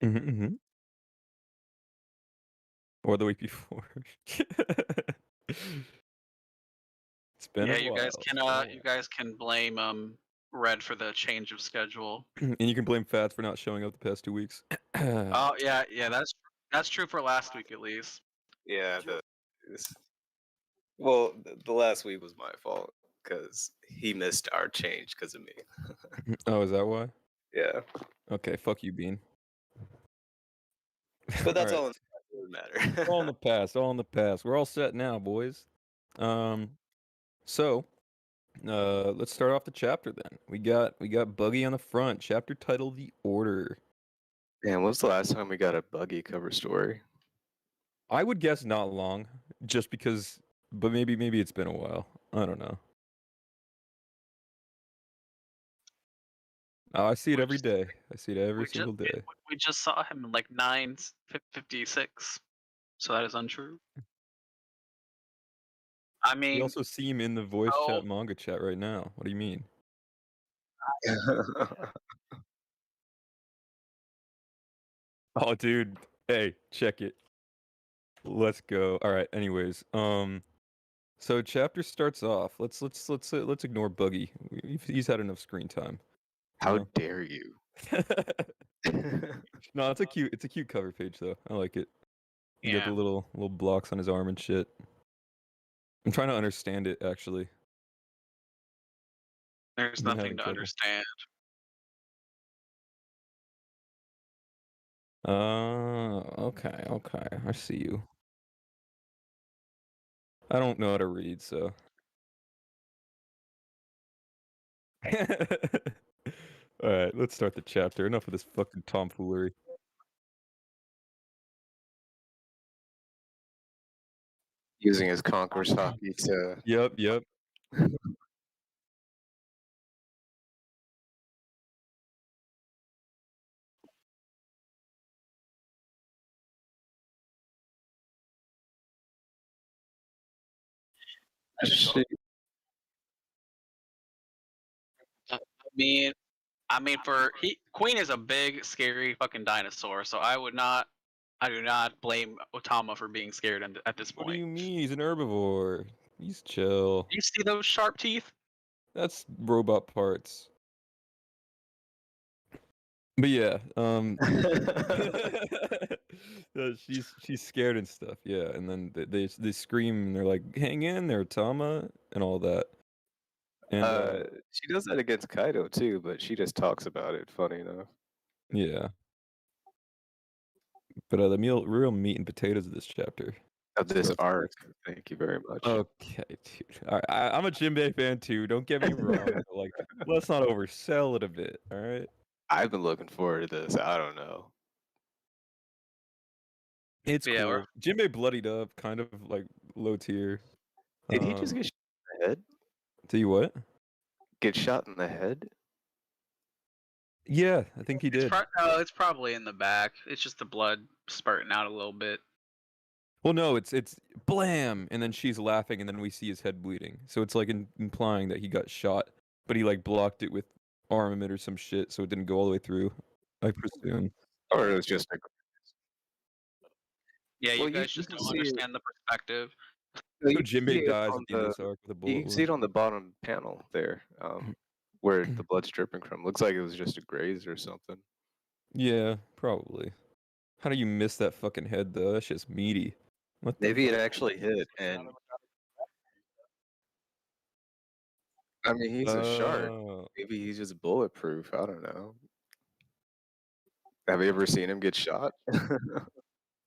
Mhm. Or the week before. It's been a Yeah, you guys while. can It's been a you while. guys can blame Red for the change of schedule. And you can blame Fats for not showing up the past 2 weeks. Oh yeah, yeah, that's true for last week at least. Yeah, this, well, the last week was my fault because he missed our change because of me. Oh, is that why? Yeah, Okay, fuck you, Bean. but that's Alright. all. It doesn't matter. All in the past, all in the past. We're all set now, boys. So, let's start off the chapter then. We got Buggy on the front, chapter titled The Order. Man, when was the last time we got a buggy cover story? I would guess not long, just because, but maybe it's been a while. I don't know. Oh, I see it We every just day. I see it every we just single day. we just saw him in like 9:56, so that is untrue. I We mean, also see him in the voice oh, chat manga chat right now. What do you mean? Oh, dude. Hey, check it. Let's go. All right. Anyways, so chapter starts off. Let's ignore Buggy. He's had enough screen time. You How know? dare you? No, it's a cute cover page though. I like it. You got the yeah, little blocks on his arm and shit. I'm trying to understand it actually. there's I've been nothing having to trouble. understand. Okay. I see you. I don't know how to read, so. All right, let's start the chapter. Enough of this fucking tomfoolery. Using his Conqueror's hockey to. Yep. Shit. I mean, for Queen is a big, scary fucking dinosaur, so I do not blame Otama for being scared at this What do point. you mean? He's an herbivore. He's chill. You see those sharp teeth? That's robot parts. But yeah, she's scared and stuff. Yeah, and then they scream and they're like, "Hang in there, Tama," and all that. And She does that against Kaido too, but she just talks about it. Funny enough. yeah. But the real meat and potatoes of this chapter Of this starts arc. first. Thank you very much. Okay, dude. All right, I'm a Jinbei fan too. Don't get me wrong, but like, let's not oversell it a bit. All right. I've been looking forward to this. I don't know. It's Yeah, cool. Jinbei bloodied up, kind of like low tier. Did he just get shot in the head? Tell you what? Get shot in the head? Yeah, I think he did. no, it's probably in the back. It's just the blood spurting out a little bit. Well, no, it's blam, and then she's laughing, and then we see his head bleeding. So it's like implying that he got shot, but he like blocked it with armament or some shit, so it didn't go all the way through. I presume. Or it was just a. Yeah, Well, you guys you just can don't see it. understand the perspective. You So can see Jinbei it dies on at the end of the. this arc with a You bullet can see it wound. on the bottom panel there, where the blood's dripping from. Looks like it was just a graze or something. Yeah, probably. How do you miss that fucking head though? That's just meaty. What the Maybe it fuck? actually hit, and I mean he's a shark. Oh, Maybe he's just bulletproof. I don't know. Have you ever seen him get shot? good point.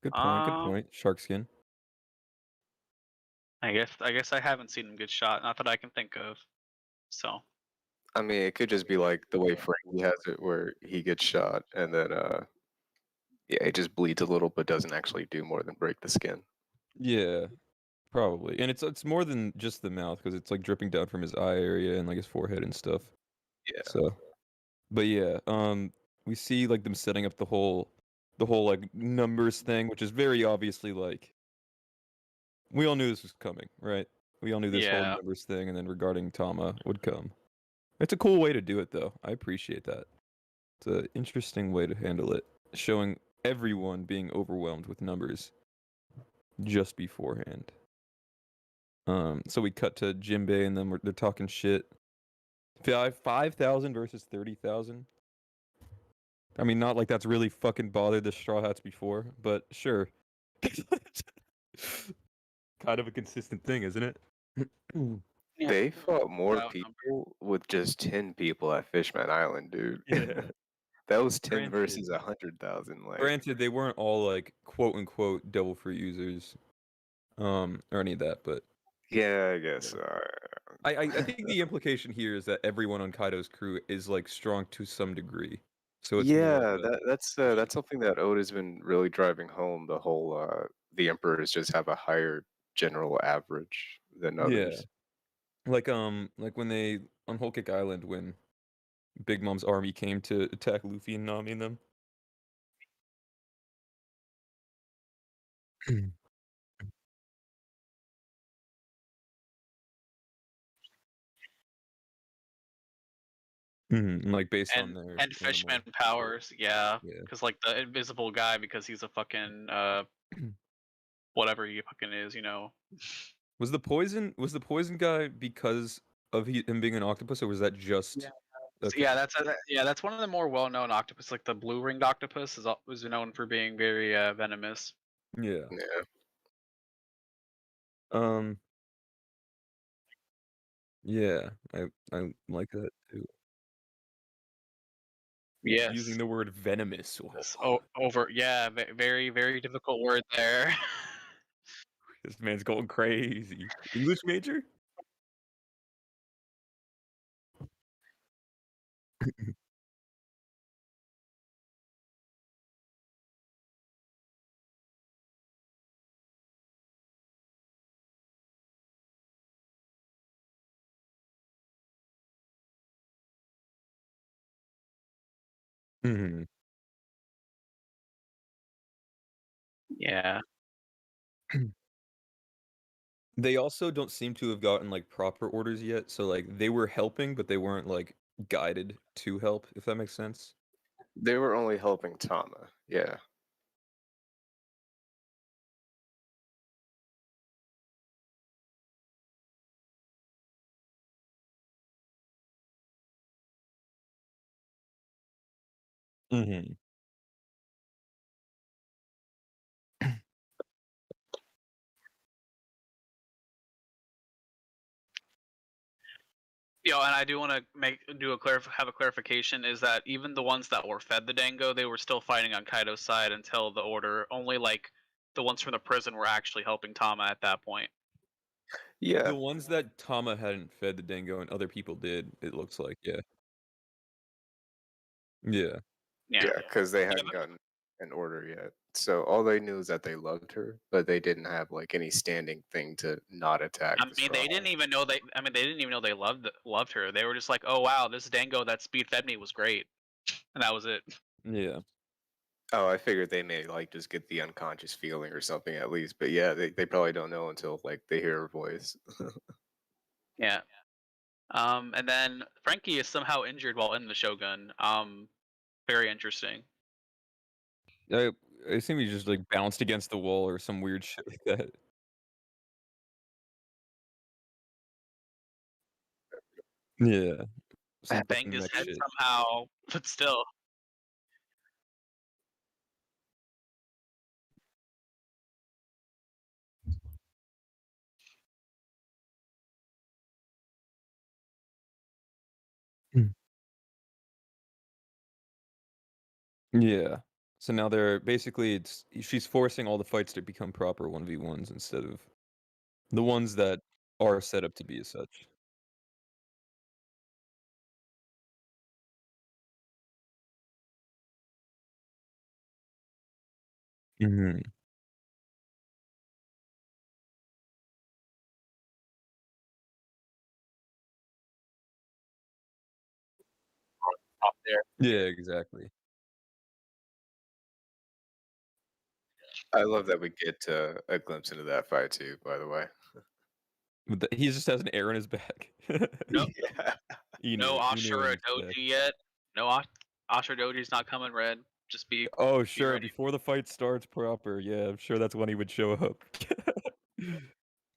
Good Um, point. Shark skin. I guess I haven't seen him get shot, not that I can think of. So I mean, it could just be like the way Frankie has it, where he gets shot and then yeah, it just bleeds a little, but doesn't actually do more than break the skin. Yeah, probably. And it's more than just the mouth because it's like dripping down from his eye area and like his forehead and stuff. Yeah. So, but yeah, we see like them setting up the whole like numbers thing, which is very obviously like we all knew this was coming, right? We all knew this whole yeah, numbers thing, and then regarding Tama would come. It's a cool way to do it, though. I appreciate that. It's an interesting way to handle it, showing everyone being overwhelmed with numbers just beforehand. So we cut to Jinbei, and then they're talking shit. 5,000 versus 30,000. I mean, not like that's really fucking bothered the Straw Hats before, but sure. Kind of a consistent thing, isn't it? Yeah. They fought more Wow, people with just 10 people at Fishman Island, dude. Yeah. That was 10 Granted. versus 100,000. Like, Granted, they weren't all like quote unquote devil fruit users, or any of that, but yeah, I guess. I think the implication here is that everyone on Kaido's crew is like strong to some degree. So it's more Yeah, of a, that's something that Oda's been really driving home. The whole the emperors just have a higher general average than yeah, others. like when they on Whole Cake Island when Big Mom's army came to attack Luffy and Nami and them. Like based on their and Fishman animal. powers, yeah, Yeah. because like the invisible guy, because he's a fucking whatever he fucking is, you know. Was the poison guy because of him being an octopus, or was that just? Yeah. Okay. Yeah, that's one of the more well-known octopus. Like the blue-ringed octopus is known for being very venomous. Yeah. Yeah. Yeah, I like that too. Yes. Using the word venomous. Yeah, very very difficult word there. This man's going crazy. English major? Mhm. Yeah. They also don't seem to have gotten like proper orders yet, so like they were helping, but they weren't like guided to help, if that makes sense. They were only helping Tama. Yeah. Mhm. Yo, and I do want to have a clarification is that even the ones that were fed the dango, they were still fighting on Kaido's side until the order. Only like the ones from the prison were actually helping Tama at that point. Yeah. The ones that Tama hadn't fed the dingo and other people did, it looks like, yeah. Yeah. Yeah. Yeah, because they hadn't gotten an order yet. So all they knew is that they loved her, but they didn't have like any standing thing to not attack. I the mean, Straw they Hats. didn't even know they. I mean, they didn't even know they loved her. They were just like, "Oh wow, this dango that speed fed me was great," and that was it. Yeah. Oh, I figured they may like just get the unconscious feeling or something at least. But yeah, they probably don't know until like they hear her voice. Yeah. And then Frankie is somehow injured while in the Shogun. Very interesting. I assume he just like bounced against the wall or some weird shit like that. Yeah. Some Banged fucking his mech head shit. somehow, but still. Yeah. So now they're basically she's forcing all the fights to become proper 1v1s instead of the ones that are set up to be as such. Mhm. Up there. Yeah, exactly. I love that we get a glimpse into that fight too. By the way. But he just has an arrow in his back. No, Yeah. no Inu in Ashura his back. Doji yet. No Ashura Doji's not coming red. Just be Oh, sure. ready. Before the fight starts proper, yeah, I'm sure that's when he would show up.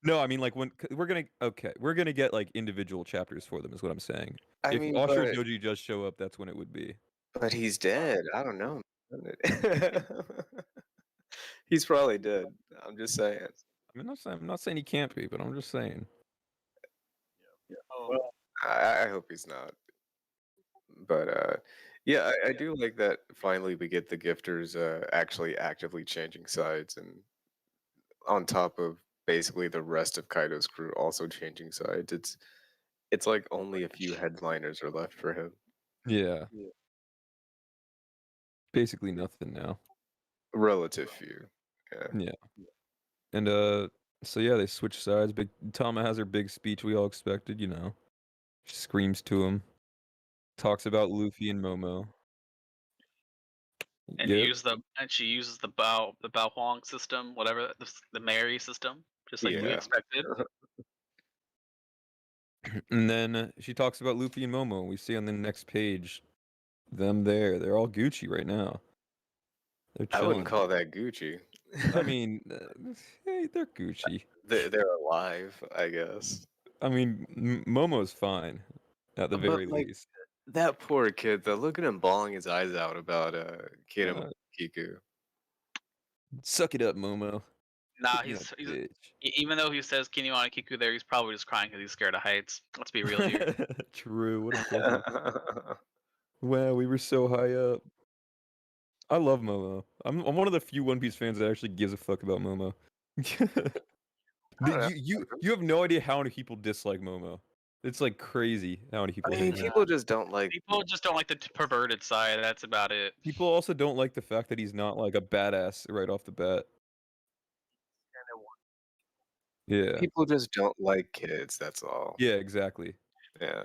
No, I mean like we're gonna get like individual chapters for them, is what I'm saying. I If mean, Osho Doji does show up, that's when it would be. but he's dead. I don't know. He's probably dead. I'm just saying. I'm not saying he can't be, but I'm just saying. I hope he's not. But yeah, I do like that finally we get the gifters actually actively changing sides, and on top of basically the rest of Kaido's crew also changing sides. It's like only a few headliners are left for him. Yeah. Basically nothing now. Relative few. Yeah. Yeah. And so yeah, they switch sides. Big Tama has her big speech we all expected, you know. She screams to him. Talks about Luffy and Momo. And Yep. she uses the Bao Huang system, whatever the Mary system, just like we Yeah. expected. And then she talks about Luffy and Momo. We see on the next page them there. They're all Gucci right now. They're I wouldn't chilling. call that Gucci. I mean, hey, they're Gucci. They're alive, I guess. I mean, Momo's fine, at the But, very like, least. That poor kid, though. Look at him bawling his eyes out about Kid Kiku. Suck it up, Momo. Nah, You he's bitch. even though he says Kinemon and Kiku there, he's probably just crying because he's scared of heights. Let's be real here. True. What a pussy. Wow, we were so high up. I love Momo. I'm one of the few One Piece fans that actually gives a fuck about Momo. You have no idea how many people dislike Momo. It's like crazy how many people I hate mean, him. people just don't like. People just don't like the perverted side. That's about it. People also don't like the fact that he's not like a badass right off the bat. Yeah. People just don't like kids. That's all. Yeah, exactly. Yeah.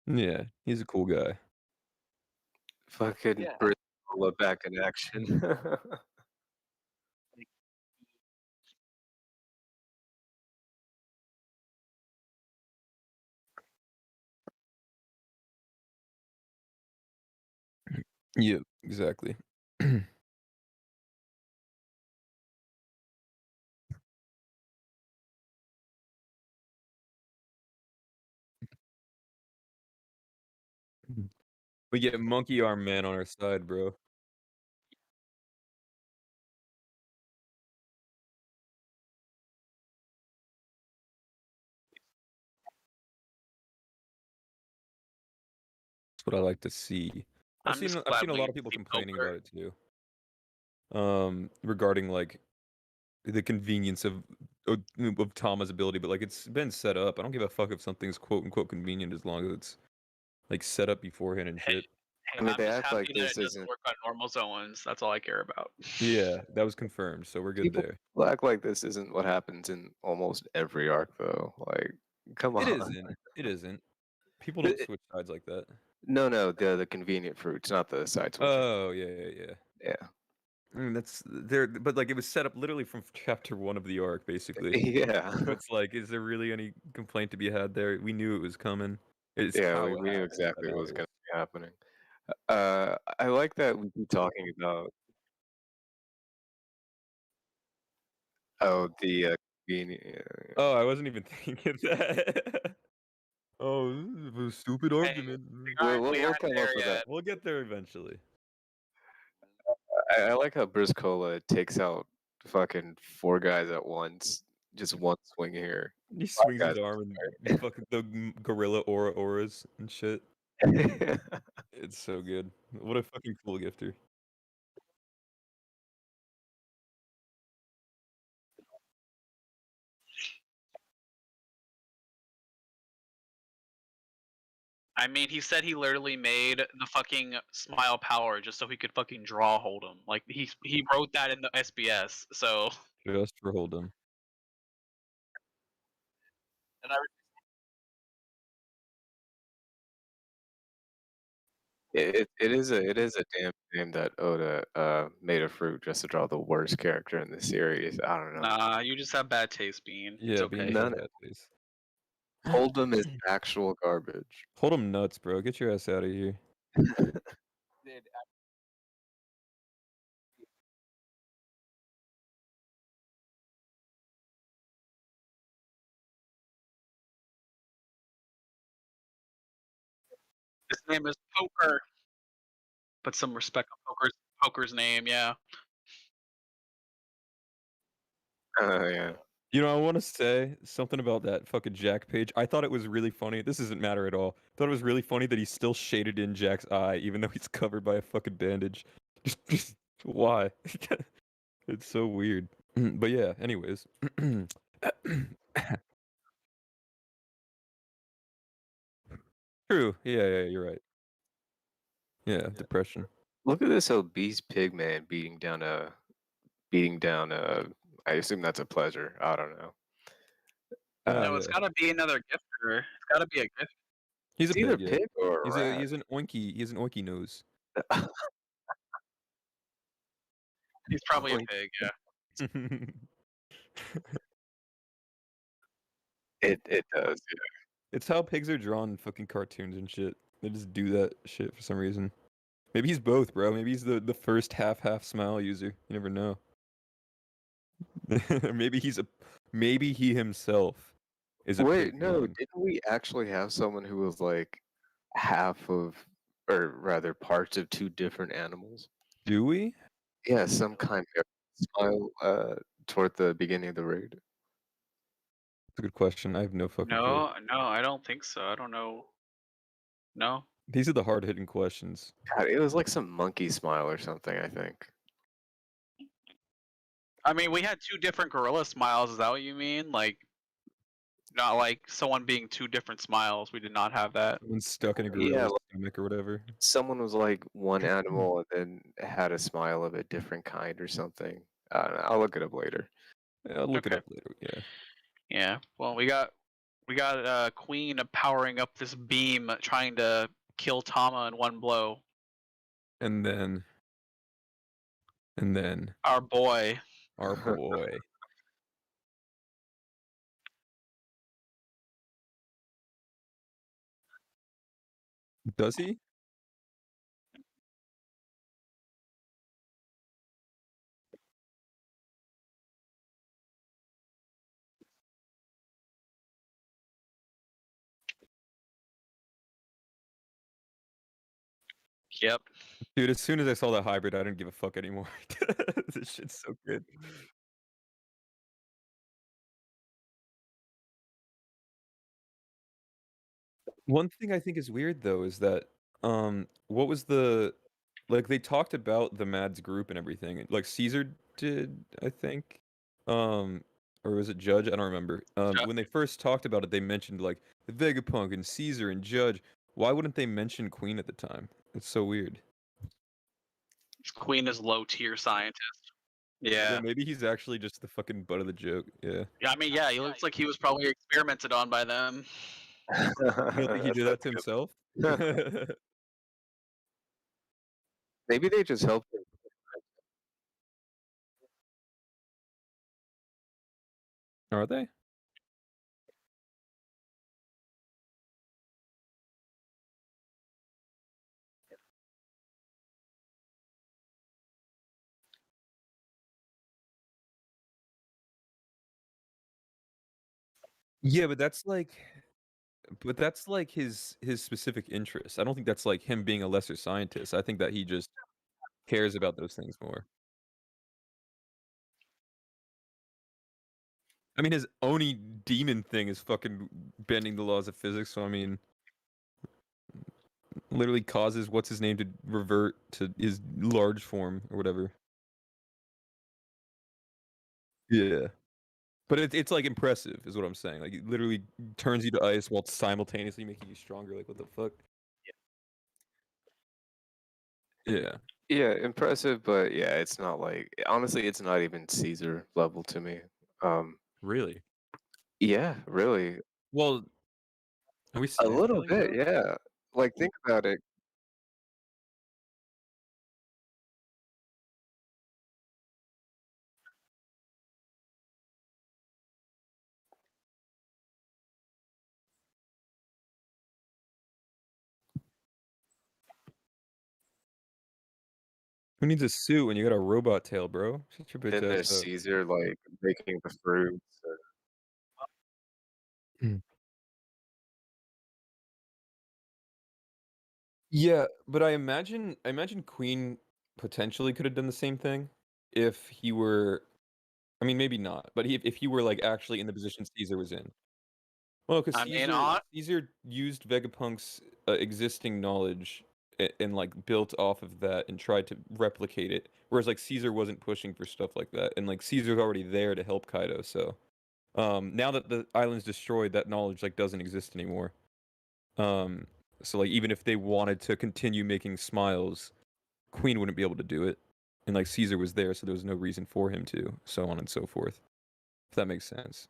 Yeah, he's a cool guy. Fucking Brizola back in action. Yeah, exactly. We get Monkey Arm Man on our side, bro. That's what I like to see. I've seen a lot of people complaining about it too. Regarding like the convenience of Tama's ability, but like it's been set up. I don't give a fuck if something's quote unquote convenient as long as it's like set up beforehand and shit. I mean, I'm they just act happy like that this it doesn't isn't. work on normal zones. That's all I care about. Yeah, that was confirmed, so we're good People there. act like this isn't what happens in almost every arc, though. Like, come on. It isn't. It isn't. People don't switch sides like that. No, the convenient fruits, not the side switching. Oh yeah. Yeah. I mean, that's there, but like it was set up literally from chapter 1 of the arc, basically. Yeah. So it's like, is there really any complaint to be had there? We knew it was coming. It's Yeah, how we it knew happened exactly that what was going matters. to be happening. I like that we keep talking about. Oh, the convenient. Oh, I wasn't even thinking that. Oh, this is a stupid argument. We'll come up with that. We'll get there eventually. I like how Brizcola takes out fucking 4 guys at once. Just one swing here. He swings his guys arm and fucking the gorilla auras and shit. It's so good. What a fucking cool gifter. I mean, he said he literally made the fucking smile power just so he could fucking draw Hold'em. Like he wrote that in the SBS. So Just for Hold'em. and I It is a damn shame that Oda made a fruit just to draw the worst character in the series. I don't know. nah, you just have bad taste, Bean. Yeah, It's okay. Bean None has bad taste. Hold'em is actual garbage. Hold 'em nuts, bro. Get your ass out of here. His name is Poker. Put some respect on Poker's name, yeah. Yeah. You know, I want to say something about that fucking Jack page. I thought it was really funny. This doesn't matter at all. Thought it was really funny that he still shaded in Jack's eye, even though he's covered by a fucking bandage. Just why? It's so weird. But yeah, anyways. True. Yeah, you're right. Yeah, depression. Look at this obese pig man beating down I assume that's a pleasure. I don't know. Oh, No, it's yeah. gotta be another gifter. It's gotta be a gift. He's a It's either pig, yeah. pig or a rat. He's an oinky nose. He's probably a Oink. pig, yeah. It does, It's how pigs are drawn in fucking cartoons and shit. They just do that shit for some reason. Maybe he's both, bro. Maybe he's the first half smile user. You never know. Maybe he himself is a Wait, pig. no, drawn. didn't we actually have someone who was like half of, or rather parts of two different animals? Do we? Yeah, some kind of smile toward the beginning of the raid. That's a good question. I have no fucking clue. No, I don't think so. I don't know. No? These are the hard hitting questions. God, it was like some monkey smile or something, I think. I mean, we had two different gorilla smiles. Is that what you mean? Like, not like someone being two different smiles. We did not have that. Someone's stuck in a Yeah, gorilla's like, stomach or whatever. someone was like one animal and then had a smile of a different kind or something. I don't know, I'll look it up later. Yeah, I'll look it Okay. up later. Yeah. Yeah. Well, we got Queen powering up this beam, trying to kill Tama in one blow. And then Our boy. our boy. Does he? Yep. Dude, as soon as I saw that hybrid, I didn't give a fuck anymore. This shit's so good. One thing I think is weird though is that what was the like they talked about the Mads group and everything. Like Caesar did, I think. Um or was it Judge? I don't remember. When they first talked about it, they mentioned like the Vegapunk and Caesar and Judge. Why wouldn't they mention Queen at the time? It's so weird. Queen is low tier scientist. Yeah. Well, maybe he's actually just the fucking butt of the joke. Yeah. Yeah, I mean, yeah, he looks like he was probably experimented on by them. You don't think he did that to himself? Maybe they just helped him. Are they? Yeah, but that's like his specific interest. I don't think that's like him being a lesser scientist. I think that he just cares about those things more. I mean, his Oni demon thing is fucking bending the laws of physics. So I mean, literally causes what's his name to revert to his large form or whatever. Yeah, but it's like impressive, is what I'm saying. Like it literally turns you to ice while simultaneously making you stronger. Like what the fuck? Yeah. Yeah, impressive, but yeah, it's not like honestly, it's not even Caesar level to me. Really? Yeah, really. Well, are we A Saiyan little killing, bit, bro? yeah. Like think about it. Who needs a suit when you got a robot tail, bro? Shut your bitch Then ass there's up. Caesar like making the fruits. Yeah, but I imagine Queen potentially could have done the same thing if he were. I mean, maybe not, but if he were like actually in the position Caesar was in. Well, because I mean, Caesar used Vegapunk's existing knowledge and like built off of that and tried to replicate it, whereas like Caesar wasn't pushing for stuff like that, and like Caesar's already there to help Kaido. So now that the island's destroyed, that knowledge like doesn't exist anymore. Um, so like even if they wanted to continue making smiles, Queen wouldn't be able to do it, and like Caesar was there, so there was no reason for him to, so on and so forth. If that makes sense.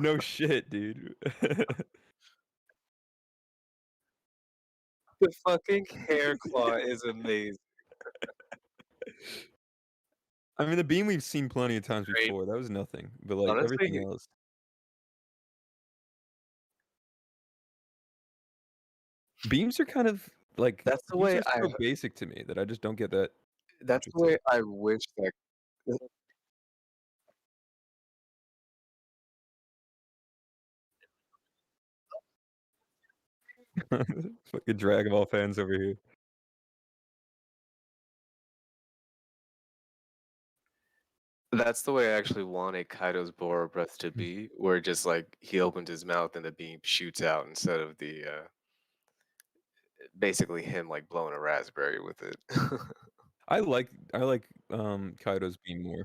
No shit, dude. The fucking hair claw is amazing. I mean, the beam we've seen plenty of times Great. before. That was nothing, but like Honestly, everything else. Beams are kind of like That's the beams way are so basic to me that I just don't get that that's the interested. way I wish that Fucking Dragon Ball fans over here. that's the way I actually wanted Kaido's Boro breath to Hmm. be, where just like he opened his mouth and the beam shoots out instead of the basically him like blowing a raspberry with it. I like Kaido's beam more.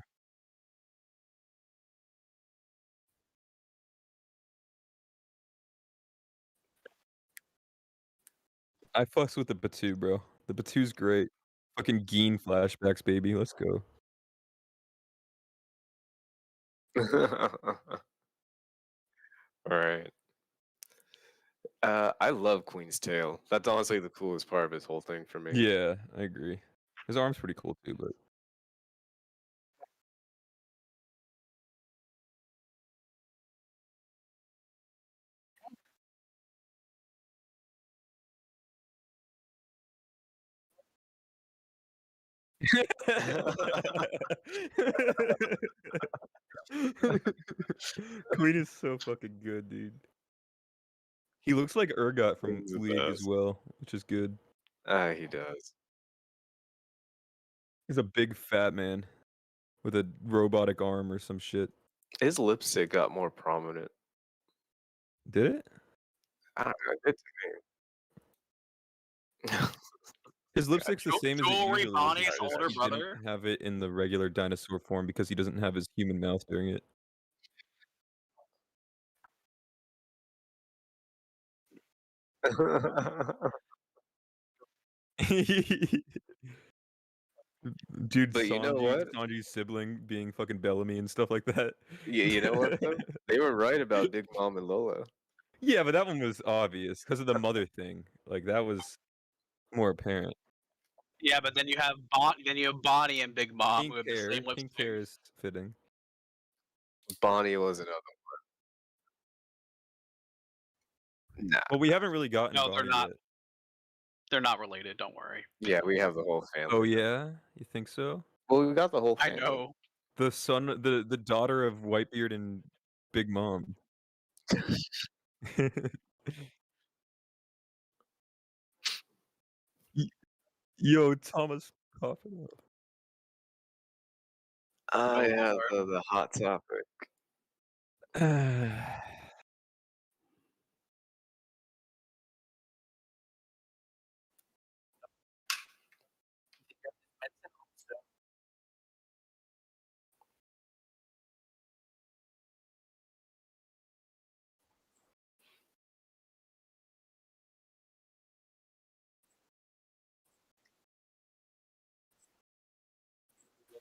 I fucks with the Batu, bro. The Batu's great. Fucking Geen flashbacks, baby. Let's go. Right. I love Queen's tail. That's honestly the coolest part of his whole thing for me. Yeah, I agree. His arm's pretty cool too, but Queen is so fucking good, dude. He looks like Urgot from Queen's the League as best. well, which is good. He does. He's a big fat man with a robotic arm or some shit. His lipstick got more prominent. Did it? I don't know. It's His lipstick's the same as it Jewelry usually is. Bonnie's It's just older he brother. didn't have it in the regular dinosaur form because he doesn't have his human mouth during it. Dude, But you know what? Sanji's sibling being fucking Bellamy and stuff like that. Yeah, you know what though? They were right about Big Mom and Lola. Yeah, but that one was obvious because of the mother thing. Like that was more apparent. Yeah, but then you have Bonnie and Big Mom who have the same Pink hair lipstick. is fitting. Bonnie was another one. Nah. But we haven't really gotten No, they're Bonnie not. yet. They're not related. Don't worry. Yeah, we have the whole family. Oh yeah, you think so? Well, we got the whole I family. know. The son, the daughter of Whitebeard and Big Mom. Yo, Thomas coughing up. Oh yeah, Lord. the hot topic.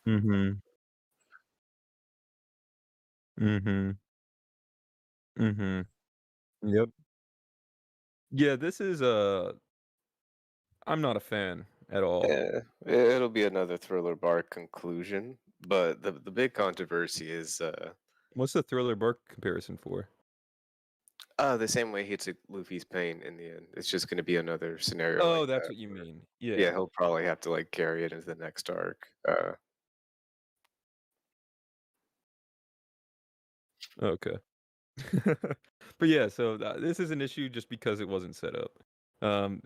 Mhm. Mhm. Mhm. Yep. Yeah, this is I'm not a fan at all. Yeah, it'll be another Thriller Bark conclusion, But the big controversy is What's the Thriller Bark comparison for? the same way he took Luffy's pain in the end. It's just going to be another scenario Oh, like that's that. what you where- mean. Yeah, Yeah. he'll probably have to like carry it into the next arc. Okay. But yeah, so this is an issue just because it wasn't set up.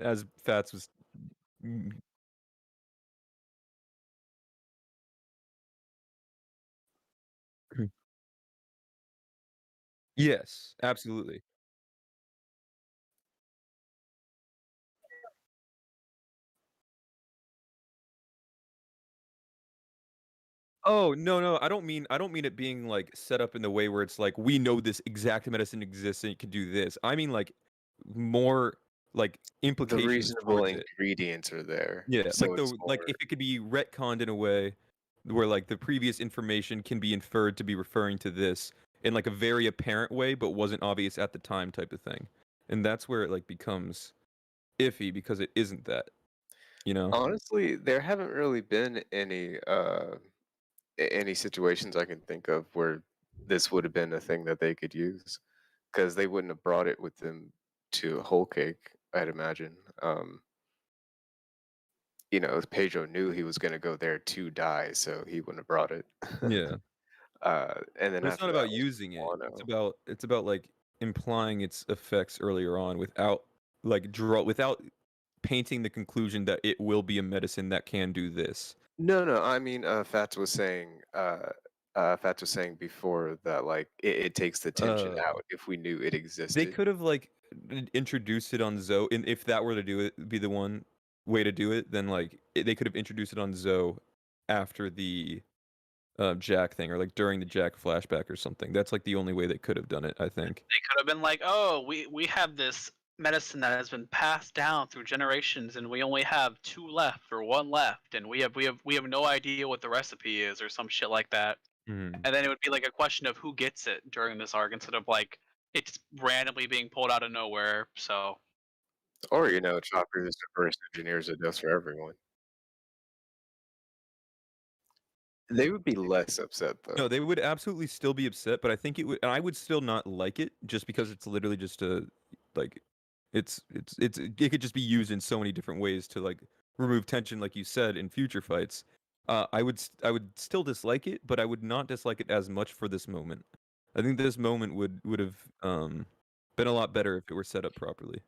As Fats was. Mm, Yes, absolutely. Oh, no, I don't mean it being, like, set up in the way where it's like, "We know this exact medicine exists and it can do this." I mean, like, more, like, The implications reasonable towards it. ingredients are there, Yeah, so it's like, more. if it could be retconned in a way where, like, the previous information can be inferred to be referring to this in, like, a very apparent way, but wasn't obvious at the time type of thing. And that's where it, like, becomes iffy because it isn't that, you know? Honestly, there haven't really been any situations I can think of where this would have been a thing that they could use, because they wouldn't have brought it with them to Whole Cake, I'd imagine. Pedro knew he was going to go there to die, so he wouldn't have brought it. Yeah. And then But it's after not that about was using it. Wano. It's about like implying its effects earlier on without without painting the conclusion that it will be a medicine that can do this. No, no, I mean, Fats was saying before that like it takes the tension Uh out if we knew it they existed. could have like introduced it on Zoe, and if that were to do it, be the one way to do it, then like they could have introduced it on Zoe after the Jack thing, or like during the Jack flashback or something. That's like the only way they could have done it, I think. They could have been like, "Oh, we have this medicine that has been passed down through generations, and we only have two left or one left, and we have no idea what the recipe is, or some shit like that." Mhm. And then it would be like a question of who gets it during this arc instead of like it's randomly being pulled out of nowhere. So Or, Chopper is the first engineers it does for everyone. They would be less upset No, though. they would absolutely still be upset, but I think it would, and I would still not like it just because it's literally just a like it could just be used in so many different ways to like remove tension, like you said, in future fights. I would still dislike it, but I would not dislike it as much for this moment. I think this moment would have been a lot better if it were set up properly.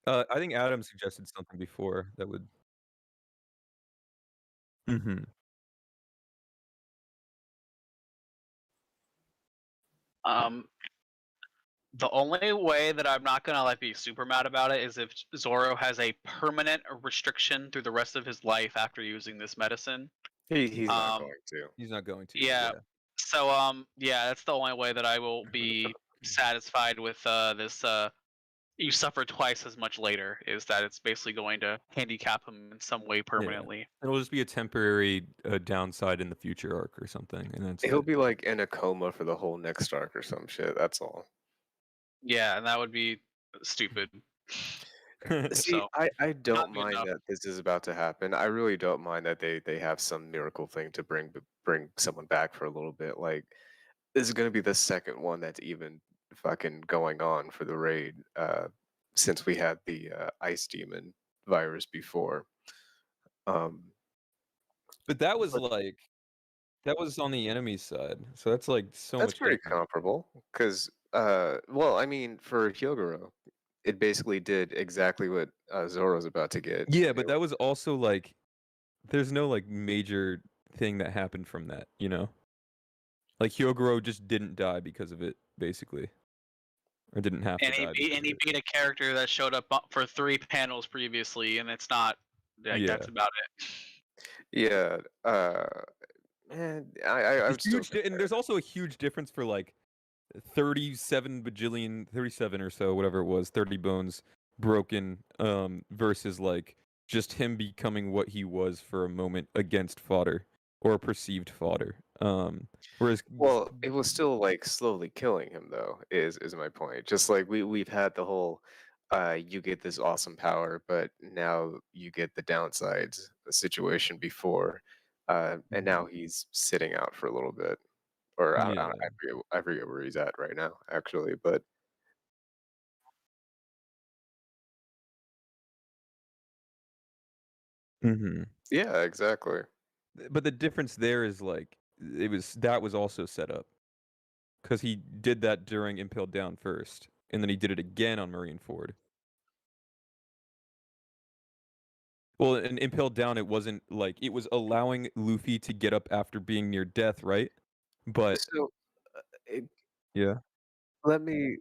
I think Adam suggested something before that would. Mhm. um, the only way that I'm not gonna like be super mad about it is if Zoro has a permanent restriction through the rest of his life after using this medicine. He's not Um, going to. He's not going to. yeah. Yeah. So yeah, that's the only way that I will be satisfied with this. You suffer twice as much later is that it's basically going to handicap him in some way Yeah. permanently. It'll just be a temporary downside in the future arc or something, and that's He'll it. be like in a coma for the whole next arc or some shit. That's all. Yeah, and that would be stupid. See, So I not don't good mind enough. that this is about to happen. I really don't mind that they have some miracle thing to bring someone back for a little bit. Like this is gonna be the second one that's even fucking going on for the raid. Since we had the ice demon virus before. Um, But that was but like that was on the enemy side, so that's like so that's much pretty different. comparable because well, I mean, for Hyogoro, it basically did exactly what Zoro's about to get. Yeah, but that was also like there's no like major thing that happened from that, you know? Like Hyogoro just didn't die because of it, basically, or didn't have to And he die beat because and of he it. beat a character that showed up for 3 panels previously, and it's not like Yeah, that's about it. Yeah, man, I the would still huge, compare and there's also a huge difference for like 37 or so, whatever it was, 30 bones broken, versus like just him becoming what he was for a moment against fodder. or perceived fodder. Whereas Well, it was still like slowly killing him though, is my point. Just like we've had the whole you get this awesome power, but now you get the downsides situation before. And now he's sitting out for a little bit. Or yeah. I forget where he's at right now, actually. But hmm yeah, exactly. But the difference there is like that was also set up because he did that during Impaled Down first, and then he did it again on Marineford. Well, in Impaled Down, it wasn't like it was allowing Luffy to get up after being near death, right? But So it, yeah, let me.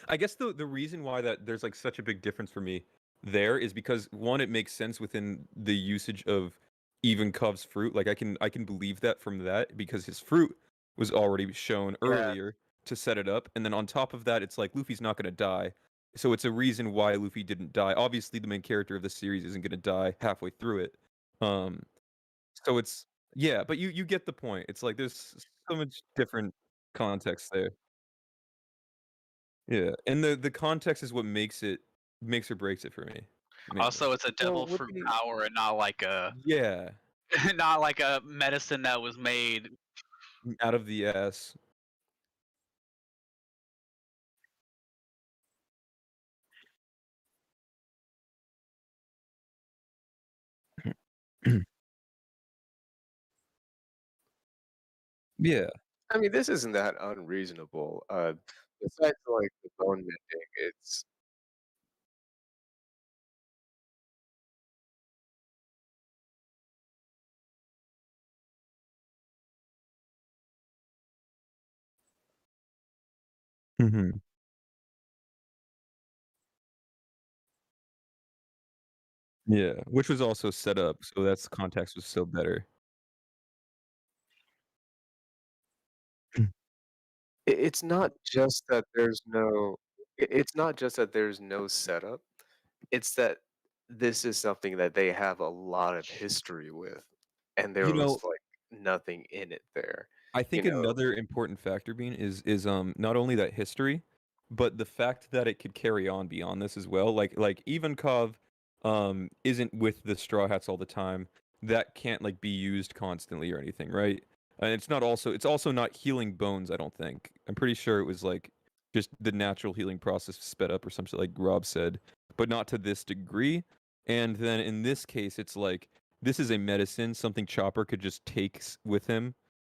I guess the reason why that there's like such a big difference for me there is because one, it makes sense within the usage of even Cov's fruit. Like I can believe that from that because his fruit was already shown Yeah, earlier to set it up, and then on top of that, it's like Luffy's not gonna die, so it's a reason why Luffy didn't die. Obviously, the main character of the series isn't gonna die halfway through it, um, so it's yeah, but you get the point. It's like there's so much different context there. Yeah, and the context is what makes or breaks it for me, mainly. Also, it's a well, devil what fruit do you? power and not like a Yeah, not like a medicine that was made. out of the ass. Yeah, I mean, this isn't that unreasonable. Besides like the bone mending, it's mhm, yeah, which was also set up, so that's context was still better. it's not just that there's no. It's not just that there's no setup. It's that this is something that they have a lot of history with, and there You was know, like nothing in it there. I You think know, another important factor being is not only that history, but the fact that it could carry on beyond this as well. Like Ivankov isn't with the Straw Hats all the time. That can't like be used constantly or anything, right? And it's also not healing bones, I don't think. I'm pretty sure it was like just the natural healing process sped up or something like Rob said, but not to this degree. And then in this case, it's like this is a medicine, something Chopper could just take with him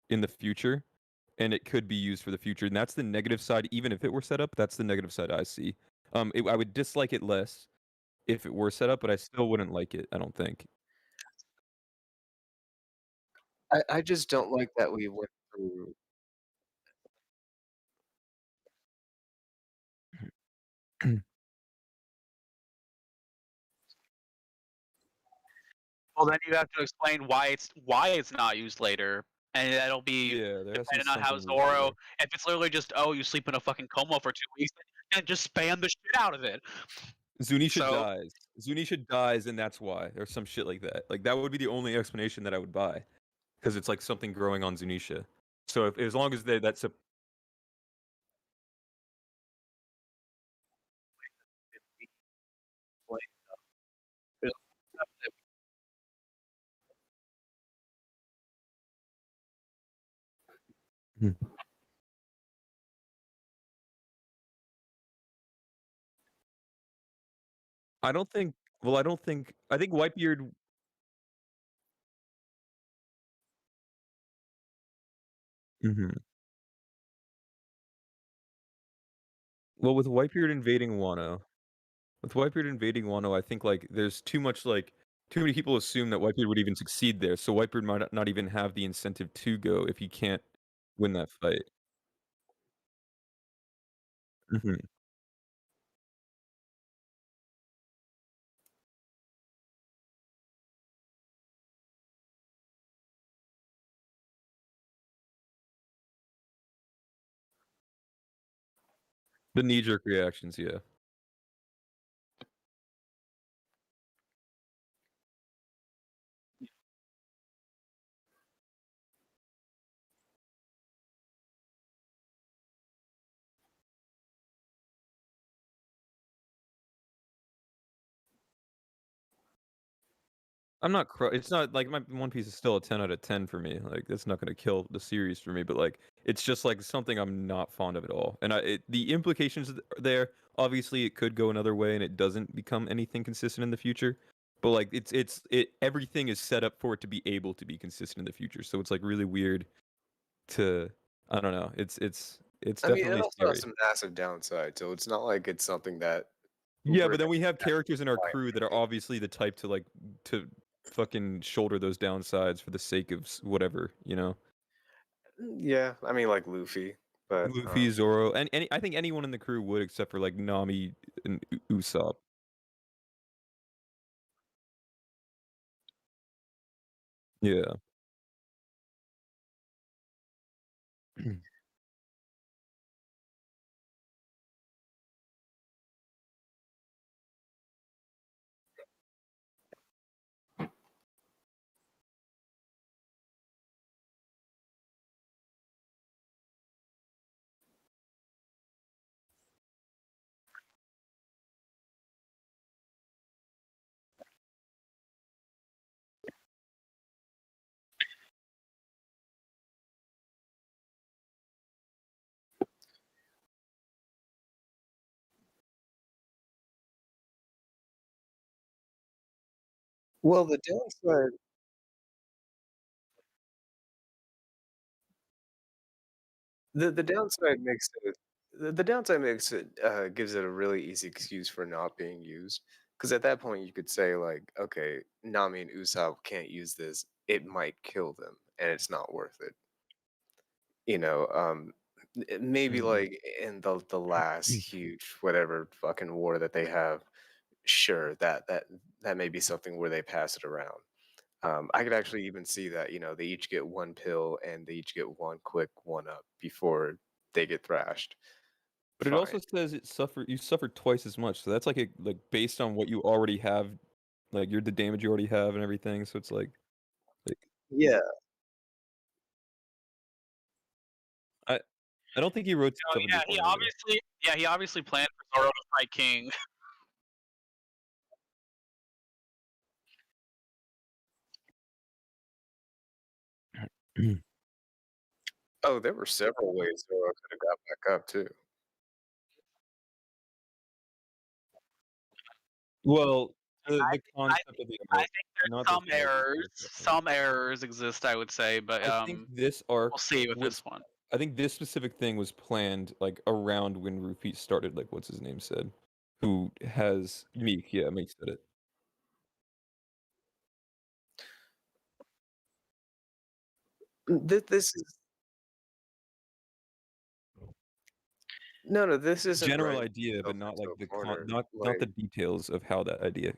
in the future, and it could be used for the future. And that's the negative side. Even if it were set up, that's the negative side I see. I would dislike it less if it were set up, but I still wouldn't like it. I don't think. I just don't like that we went through. Well, then you have to explain why it's not used later, and that'll be Yeah, there has to be depending on how something used Zoro. later. If it's literally just you sleep in a fucking coma for 2 weeks, then just spam the shit out of it. Zunisha So dies. Zunisha dies, and that's why, or some shit like that. Like that would be the only explanation that I would buy, because it's like something growing on Zunisha. So if as long as that's a Hmm. I don't think. Well, I don't think. I think Whitebeard. Mhm. Well, with Whitebeard invading Wano, I think like there's too much like too many people assume that Whitebeard would even succeed there, so Whitebeard might not even have the incentive to go if he can't win that fight. Mhm. The knee-jerk reactions, yeah. I'm not. It's not like my One Piece is still a 10 out of 10 for me. Like that's not gonna kill the series for me, but like it's just like something I'm not fond of at all. And the implications there. Obviously, it could go another way, and it doesn't become anything consistent in the future. But like everything is set up for it to be able to be consistent in the future. So it's like really weird to. I don't know. It's I mean, it definitely also has scary. some massive downside, so it's not like it's something that Yeah, we're but then we have gonna characters in our fight. crew that are obviously the type to like to fucking shoulder those downsides for the sake of whatever, you know. Yeah, I mean, like Luffy, but Luffy, Zoro, and I think anyone in the crew would except for like Nami and Usopp. Yeah. well, the downside the downside makes it the downside makes it gives it a really easy excuse for not being used. Because at that point, you could say like, okay, Nami and Usopp can't use this; it might kill them, and it's not worth it. You know, maybe Mhm. like in the last huge whatever fucking war that they have, sure, that may be something where they pass it around. I could actually even see that, they each get one pill and they each get one quick one up before they get thrashed. But it Fine. also says you suffer twice as much. So that's like based on what you already have, like the damage you already have and everything. So it's like Yeah. I I don't think he wrote Oh suffered yeah, this one either. he obviously planned for Zoro to fight King. Oh, there were several ways Zoro could have got back up too. Well, the I concept of the I emotion, think there's not the emotion. some errors exist. I would say, but I think this arc we'll see with was this one. I think this specific thing was planned like around when Rufy started, like what's his name said, who has Meek. Yeah, Meek said it. This is no, this isn't General writing idea, but yourself not into like a corner. not the Like details of how that idea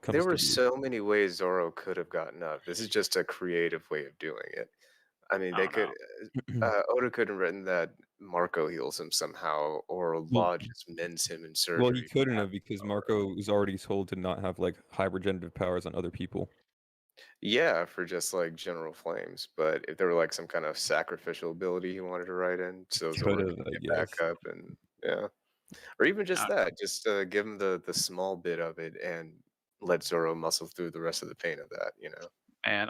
there comes to were be. so many ways Zoro could have gotten up. This is just a creative way of doing it. I mean, they Oh could no. Oda could have written that Marco heals him somehow, or Well, Law just mends him in well, he surgery. couldn't have because Marco was already told to not have like high regenerative powers on other people. Yeah, for just like general flames. But if there were like some kind of sacrificial ability he wanted to write in, so Could Zoro have, could I get back guess. up, and yeah, or even just Uh, that, just give him the small bit of it and let Zoro muscle through the rest of the pain of that. and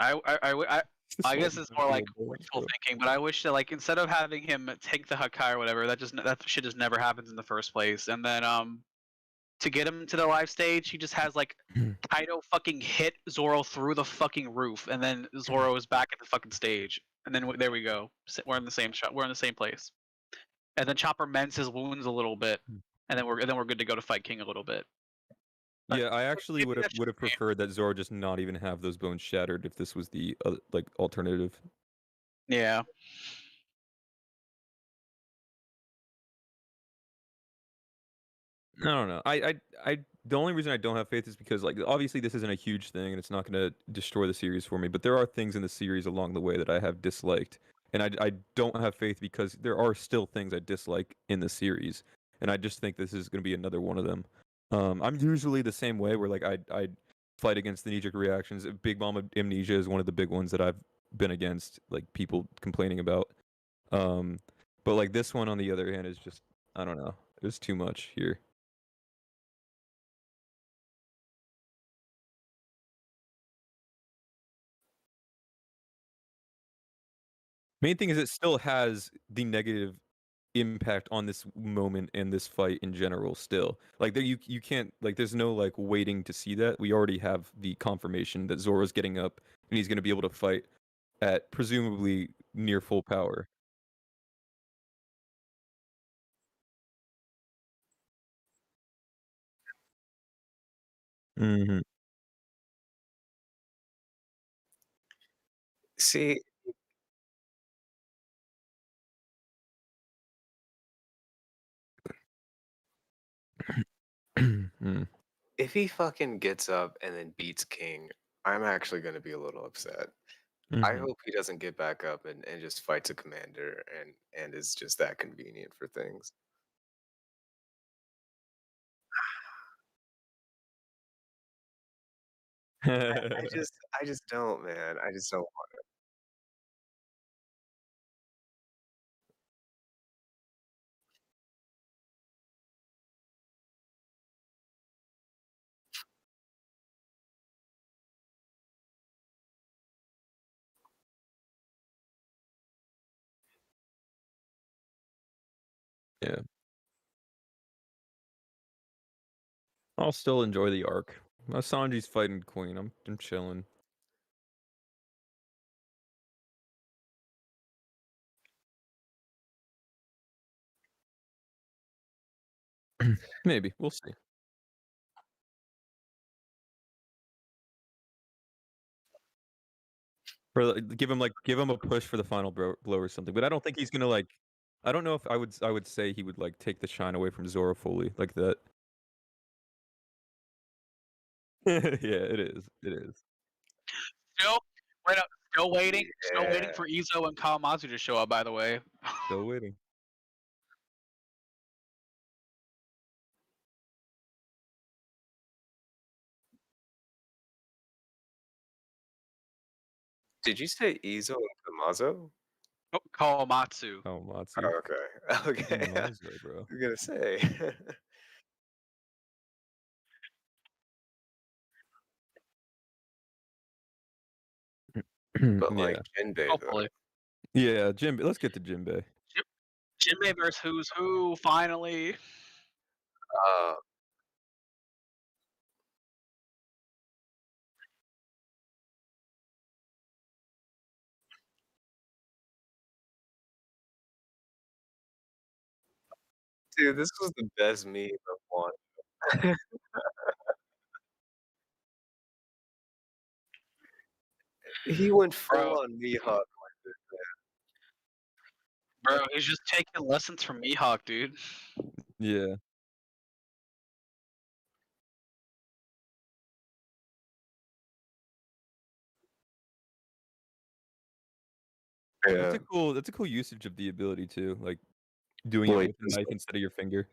I guess it's more like wishful Bro. thinking, but I wish that like instead of having him take the Hakai or whatever, that shit just never happens in the first place. And then to get him to the live stage, he just has like Kaido fucking hit Zoro through the fucking roof, and then Zoro is back at the fucking stage, and then there we go. We're in the same shot. We're in the same place, and then Chopper mends his wounds a little bit, and then we're good to go to fight King a little bit. But Yeah, I actually maybe that's would have just me. preferred that Zoro just not even have those bones shattered if this was the like alternative. Yeah. I don't know. The only reason I don't have faith is because like obviously this isn't a huge thing and it's not going to destroy the series for me, but there are things in the series along the way that I have disliked, and I don't have faith because there are still things I dislike in the series, and I just think this is going to be another one of them. I'm usually the same way where like I fight against the knee-jerk reactions. Big Mama Amnesia is one of the big ones that I've been against, like people complaining about. Um, but like this one on the other hand is just I don't know. It's too much here. Main thing is it still has the negative impact on this moment and this fight in general still. Like there you can't like there's no like waiting to see that. We already have the confirmation that Zoro's getting up and he's going to be able to fight at presumably near full power. Mhm. See, Mm. if he fucking gets up and then beats King, I'm actually gonna be a little upset. I Mhm. hope he doesn't get back up and just fights a commander and is just that convenient for things. I just don't, man. I just don't want Yeah. I'll still enjoy the arc. Sanji's fighting Queen. I'm chilling. Maybe we'll see. Or give him a push for the final blow or something. But I don't think he's gonna like. I don't know if I would say he would like take the shine away from Zoro fully like that. Yeah, it is. It is. Still, wait up. Still waiting. Still waiting Yeah. for Izo and Kawamatsu to show up. By the way. Still waiting. Did you say Izo and Kamazo? Oh, Kawamatsu. Oh, Matsu. Oh, okay. Okay. I Mazo, bro. was gonna say. But like Yeah. Jinbei though. Hopefully. Yeah, Jinbei. Let's get to Jinbei. Jinbei versus Who's Who. Finally. Uh, dude, this was the best meme of one. He went Bro, full on Mihawk. bro, he's just taking lessons from Mihawk, dude. Yeah. Yeah. That's a cool usage of the ability too. Like doing it Wait, with a knife instead of your finger.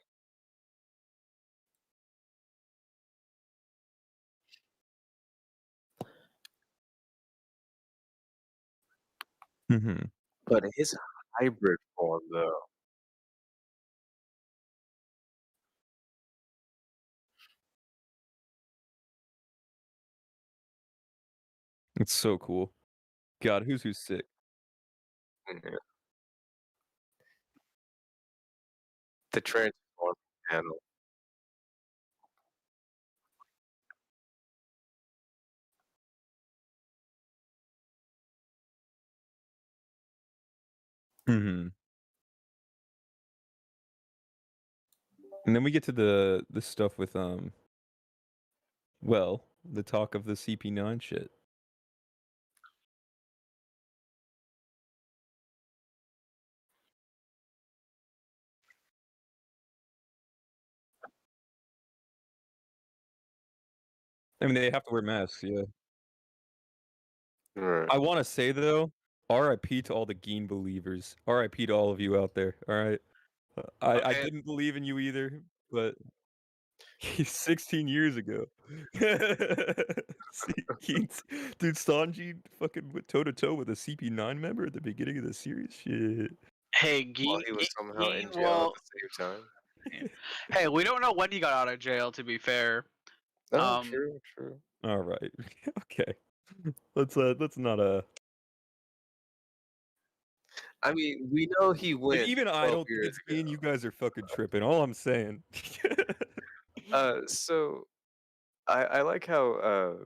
Mhm. but his hybrid form though. It's so cool. God, who's sick. Mhm. The transform panel. Mhm. And then we get to the stuff with well, the talk of the CP9 shit. I mean, they have to wear masks, yeah. Right. I want to say though, RIP to all the Geen believers. RIP to all of you out there. All right. I Okay. didn't believe in you either, but 16 years ago. Dude, Sanji fucking went toe to toe with a CP9 member at the beginning of the series. Shit. Hey, While he was somehow in jail at Well, the same time. hey, we don't know when he got out of jail. To be fair, Oh, true, true. All right. Okay. Let's not I mean, we know he Like, went even I 12 don't think years it's me and you ago. guys are fucking tripping. All I'm saying. So I like how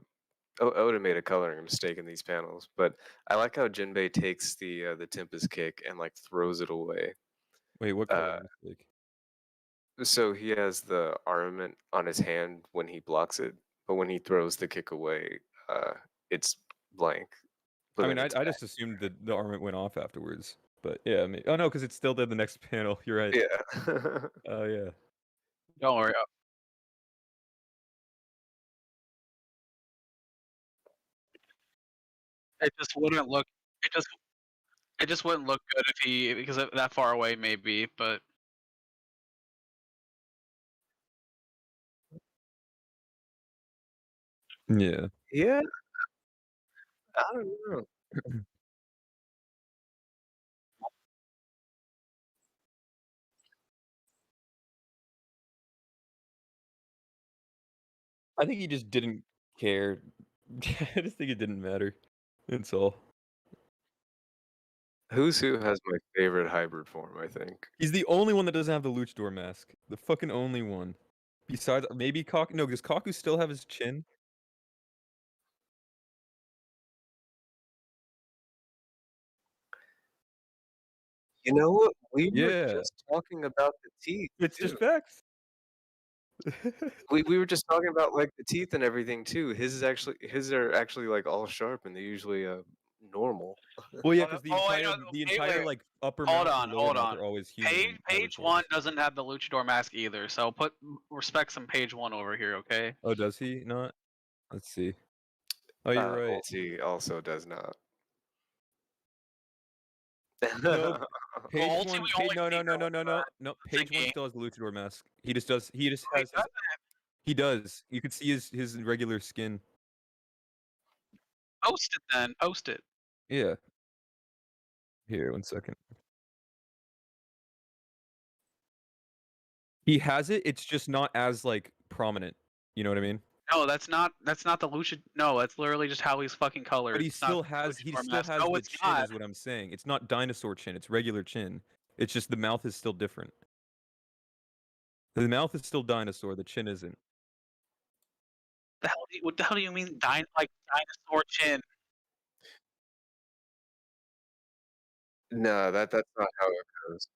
Oda made a coloring mistake in these panels, but I like how Jinbei takes the Tempest kick and like throws it away. Wait, what Uh, color mistake? so he has the armament on his hand when he blocks it, but when he throws the kick away, it's blank. But I mean, then I it's I just assumed that the armament went off afterwards. But yeah, I mean, oh no, because it's still there the next panel. You're right. yeah. Oh yeah. Don't worry. It just wouldn't look. It just. It just wouldn't look good if he because that far away, maybe. But Yeah. Yeah, I don't know. I think he just didn't care. I just think it didn't matter. That's all. Who's Who has my favorite hybrid form, I think. He's the only one that doesn't have the luchador mask. The fucking only one. Besides, maybe Kaku. No, does Kaku still have his chin? You know what? We were Yeah. just talking about the teeth It's too. just facts. We were just talking about like the teeth and everything too. His are actually like all sharp and they're usually normal. Well, yeah, oh, because I know. the Wait, entire wait. like upper Hold mouth on, and lower hold mouth on. are always human. Page in hybrid Page One forms. doesn't have the luchador mask either, so put respect some Page One over here, okay? Oh, does he not? Let's see. Oh, you're right. Ulti also does not. No, Page Ulti one. we only No, no, see no, her no, with no, no, no. Page one thingy. still has the luchador mask. He just does. He just Wait, has his. He does. You can see his regular skin. post it then. Post it. Yeah. Here, 1 second. He has it. It's just not as like prominent. You know what I mean? No, that's not the luchador. No, that's literally just how he's fucking colored. But he It's not still the has luchador the mask. No, the it's chin, not. is what I'm saying. It's not dinosaur chin. It's regular chin. It's just the mouth is still different. The mouth is still dinosaur. The chin isn't. What the hell do you mean, like dinosaur chin? No, that's not how it goes.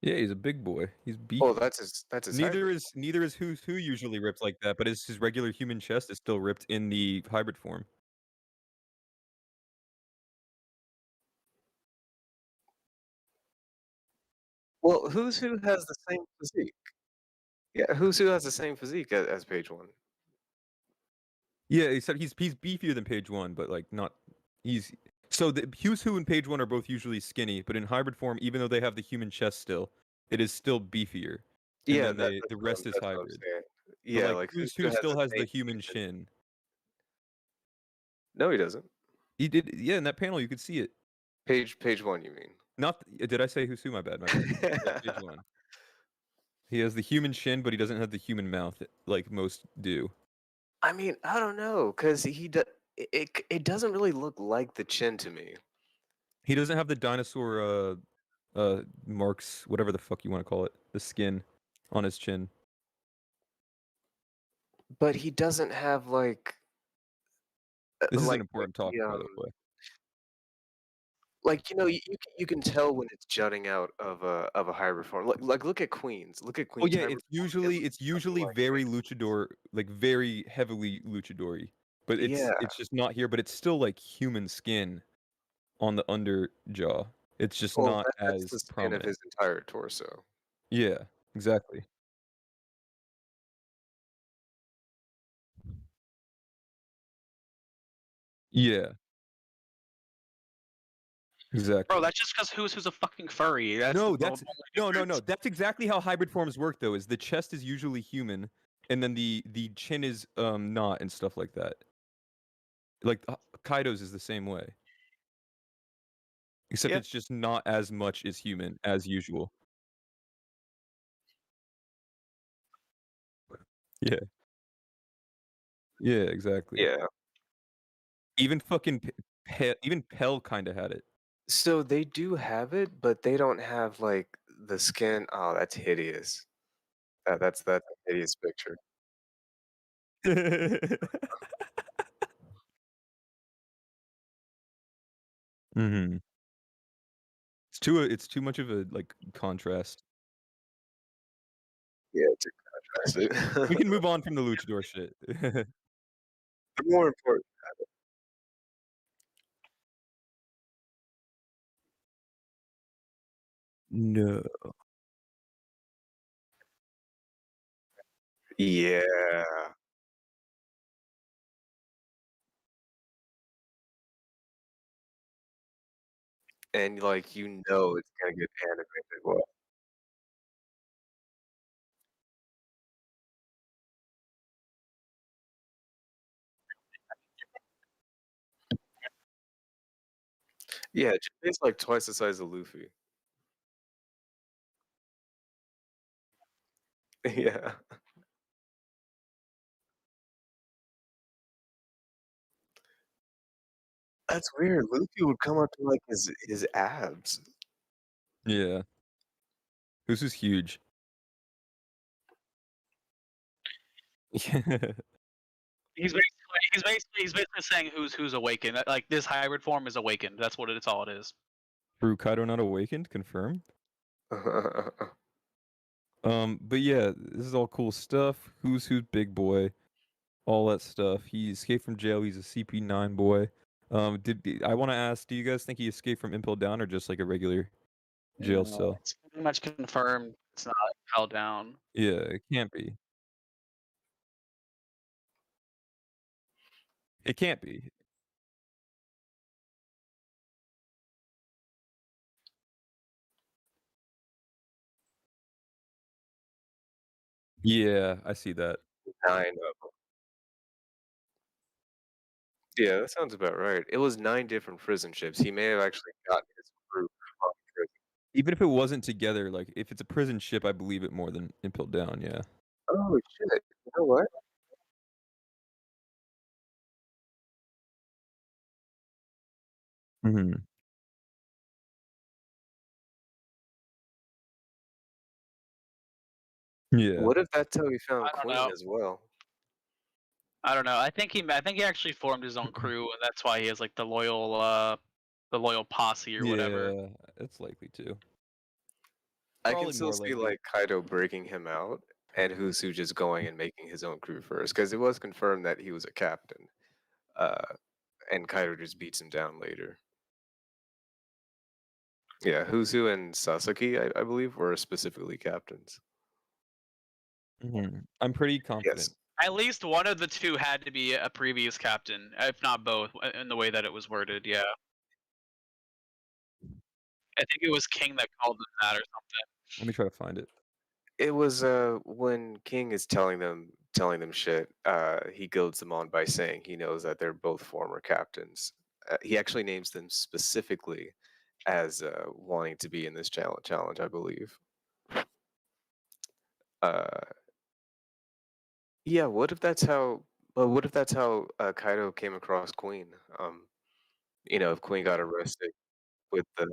Yeah, he's a big boy. He's Oh, beefy. that's his Neither hybrid. is who usually ripped like that, but his regular human chest is still ripped in the hybrid form. Well, Who has the same physique. Yeah, Who has the same physique as Page One. Yeah, except he's beefier than Page One, but like not. He's so the Who's Who and Page One are both usually skinny, but in hybrid form, even though they have the human chest still, it is still beefier. And Yeah, then the rest is that's what I'm hybrid. saying. But Yeah, like like Who's Who Who has still the has same the human features. chin. No, he doesn't. He did, yeah. In that panel, you could see it. Page One, you mean? Not did I say Who's Who? My bad. My bad. Yeah, Page One. He has the human chin, but he doesn't have the human mouth like most do. I mean, I don't know, cause it doesn't really look like the chin to me. He doesn't have the dinosaur marks, whatever the fuck you want to call it, the skin on his chin. But he doesn't have like This is an like important talk, by the way. like you can tell when it's jutting out of a hybrid form. Like look at Queens. Look at Oh Queens. yeah, hybrid form. It looks it's nothing usually like very Queens. luchador, like very heavily luchadory. But Yeah. it's just not here, but it's still like human skin on the under jaw. It's just Well, not that's the as skin of prominent. his entire torso. Yeah, exactly. Yeah, exactly. Bro, that's just because who's a fucking furry. That's No, the that's only no. difference. That's exactly how hybrid forms work, though. Is the chest is usually human, and then the chin is not and stuff like that. Like Kaido's is the same way, except Yeah. it's just not as much as human as usual. Yeah, Yeah, exactly. Yeah. Even fucking even Pell kind of had it. So they do have it, but they don't have like the skin. Oh, that's hideous. That's a hideous picture. Mhm. It's too much of a like contrast. Yeah, to contrast it. We can move on from the luchador shit. The more important. No. Yeah. And like it's gonna get animated well. Yeah, Jinbei's like twice the size of Luffy. Yeah. That's weird. Luffy would come up to like his abs. Yeah. This is huge. Yeah. He's basically saying who's awakened. Like this hybrid form is awakened. That's what it's all it is. True, Kaido not awakened, confirmed. But yeah, this is all cool stuff. Who's big boy, all that stuff. He escaped from jail. He's a CP9 boy. I want to ask, do you guys think he escaped from Impel Down or just like a regular jail No, cell? it's pretty much confirmed. It's not held down. Yeah, it can't be. It can't be. Yeah, I see that. 9 of 'em. Yeah, that sounds about right. It was 9 different prison ships. He may have actually gotten his crew from prison. Even if it wasn't together, like if it's a prison ship, I believe it more than Impel Down. Yeah. Oh, shit. You know what? Hmm. Yeah. What if that's how he found I don't Queen know. as well? I don't know. I think he actually formed his own crew, and that's why he has like the loyal posse or whatever. Yeah, it's likely to. I can Probably still more see likely. like Kaido breaking him out and Husu just going and making his own crew first because it was confirmed that he was a captain. Uh, and Kaido just beats him down later. Yeah, Husu and Sasaki, I believe, were specifically captains. I'm pretty confident. Yes. At least one of the two had to be a previous captain, if not both, in the way that it was worded. Yeah, I think it was King that called them that or something. Let me try to find it. It was when King is telling them shit, he goads them on by saying he knows that they're both former captains. He actually names them specifically as wanting to be in this challenge, I believe. Uh, yeah, what if that's how? Well, what if that's how Kaido came across Queen? If Queen got arrested with the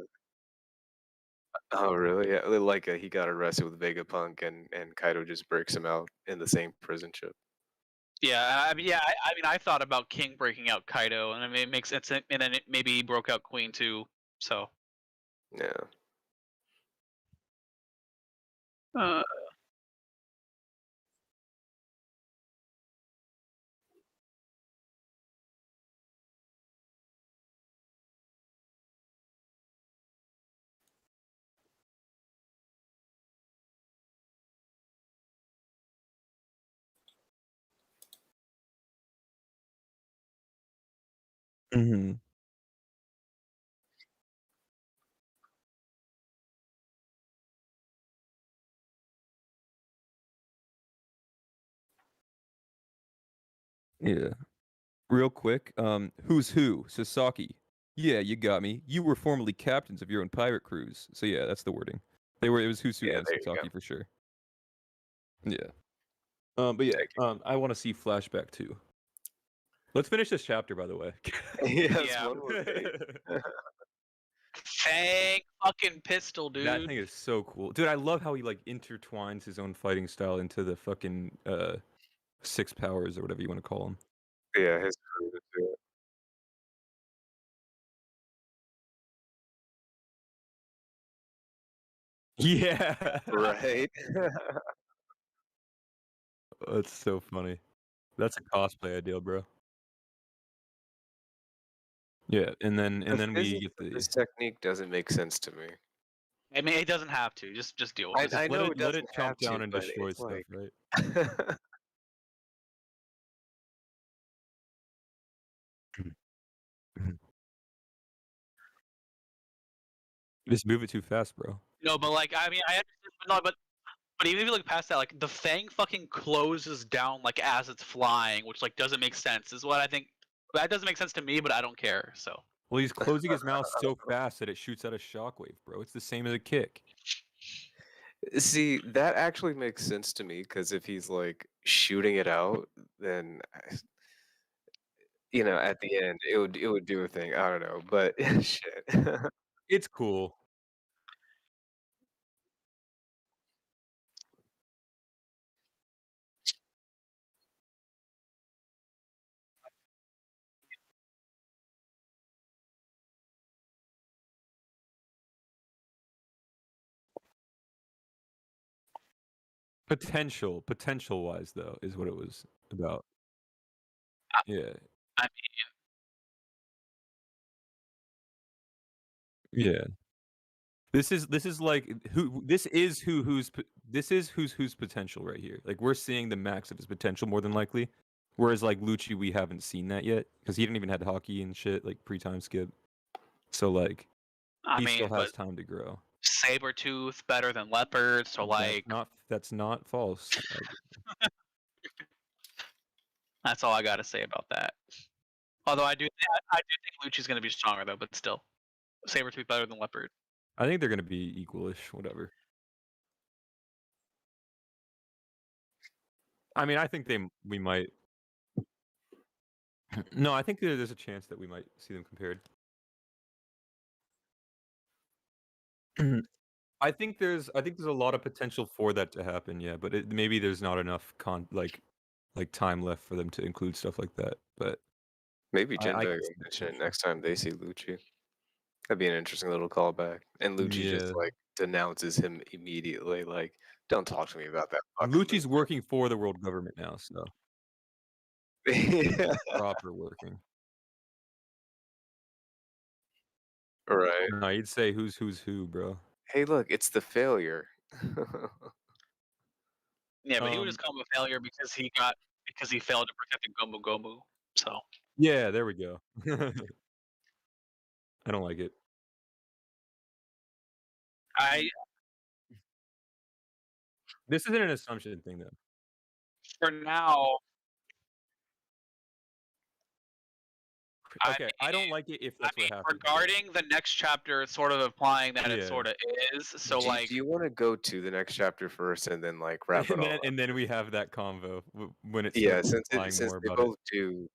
oh really? Yeah, like he got arrested with Vegapunk and Kaido just breaks him out in the same prison ship. Yeah, I mean, I thought about King breaking out Kaido, and I mean, it makes sense, and then maybe he broke out Queen too. So, Yeah. uh, Hmm. Yeah. Real quick, who's who? Sasaki. Yeah, you got me. You were formerly captains of your own pirate crews. So yeah, that's the wording. It was Husu Yeah, and there you go. Sasaki for sure. Yeah. But yeah, Thank you. I want to see flashback too. Let's finish this chapter, by the way. Yes, Yeah. one more page. Fang fucking pistol, dude. That thing is so cool, dude. I love how he like intertwines his own fighting style into the fucking 6 powers or whatever you want to call them. Yeah, his crew too. Yeah, Right. that's so funny. That's a cosplay idea, bro. Yeah, and then The we physics get of the this technique doesn't make sense to me. I mean, it doesn't have to. Just deal with it. I know let it it doesn't chomp have down to, and but destroy it's stuff, like right? Just move it too fast, bro. No, but like I mean, I understand, but no, but even if you look past that, like the Fang fucking closes down like as it's flying, which like doesn't make sense. Is what I think. That doesn't make sense to me, but I don't care. So Well, he's closing his mouth so fast that it shoots out a shockwave, bro. It's the same as a kick. See, that actually makes sense to me because if he's like shooting it out, then at the end it would do a thing. I don't know, but shit. It's cool. Potential wise though, is what it was about. Yeah. I Yeah. This is like who's potential right here. Like we're seeing the max of his potential more than likely. Whereas like Lucci, we haven't seen that yet because he didn't even had hockey and shit like pre-time skip. So like he mean, still but has time to grow. Sabretooth better than Leopard, so like That's not false. that's all I gotta say about that. Although I do think Lucci's gonna be stronger though, but still, Sabretooth better than Leopard. I think they're gonna be equalish, whatever. I mean, I think we might. No, I think there's a chance that we might see them compared. I think there's a lot of potential for that to happen, yeah, but maybe there's not enough time left for them to include stuff like that. But Maybe I Jinbei can will see the mention it potential. next time they see Lucci. That'd be an interesting little callback. And Lucci just Yeah. like denounces him immediately, like, "Don't talk to me about that fucking Lucci's working for the world government now, so movie." Yeah, proper working. right. No, you'd say who's who, bro. Hey, look, it's the failure. Yeah, but he would Um, just call him a failure because he failed to protect the Gomu Gomu. So yeah, there we go. I don't like it. I This isn't an assumption thing though. for now Okay, I don't like it if that's what happens. regarding the next chapter, it's sort of implying that it Yeah. sort of is. So do, like do you want to go to the next chapter first and then like wrap it all up? And then we have that convo when it Yeah, starts since implying since more they about both it. do.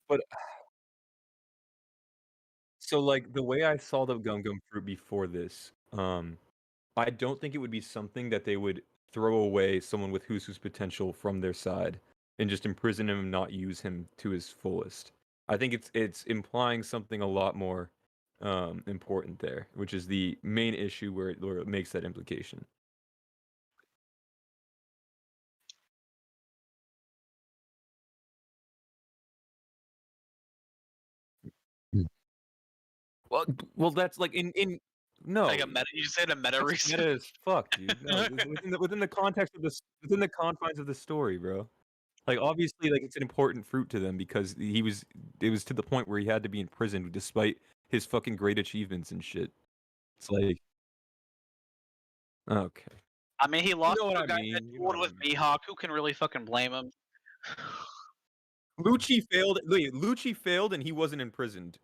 But so like the way I saw the Gum Gum Fruit before this, I don't think it would be something that they would throw away someone with who's potential from their side and just imprison him and not use him to his fullest. I think it's implying something a lot more important there, which is the main issue where it makes that implication. Well, that's like in no. Like a meta. You just said a meta That's reason. meta as fuck, dude. No, within the context of this, within the confines of the story, bro. Like obviously, like it's an important fruit to them because it was to the point where he had to be in prison despite his fucking great achievements and shit. It's like, okay, I mean, he lost know what to I a guy that mean, you know dueled what with I mean. Mihawk. Who can really fucking blame him? Lucci failed. Wait, Lucci failed, and he wasn't imprisoned.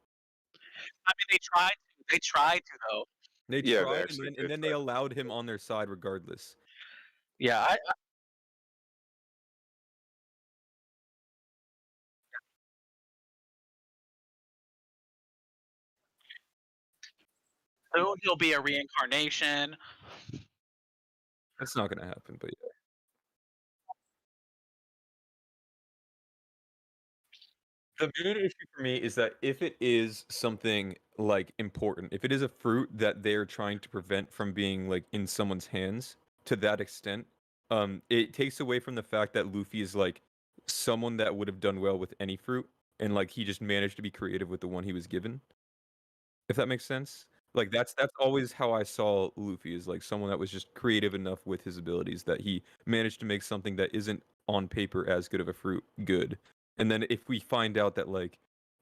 I mean, they tried to. They tried to though. They Yeah, they tried, actually and did then they try. allowed him on their side regardless. Yeah, soon he'll be a reincarnation. That's not gonna happen, but yeah. The main issue for me is that if it is something like important, if it is a fruit that they're trying to prevent from being like in someone's hands to that extent, it takes away from the fact that Luffy is like someone that would have done well with any fruit, and like he just managed to be creative with the one he was given. If that makes sense. Like that's always how I saw Luffy, is like someone that was just creative enough with his abilities that he managed to make something that isn't on paper as good of a fruit good. And then if we find out that like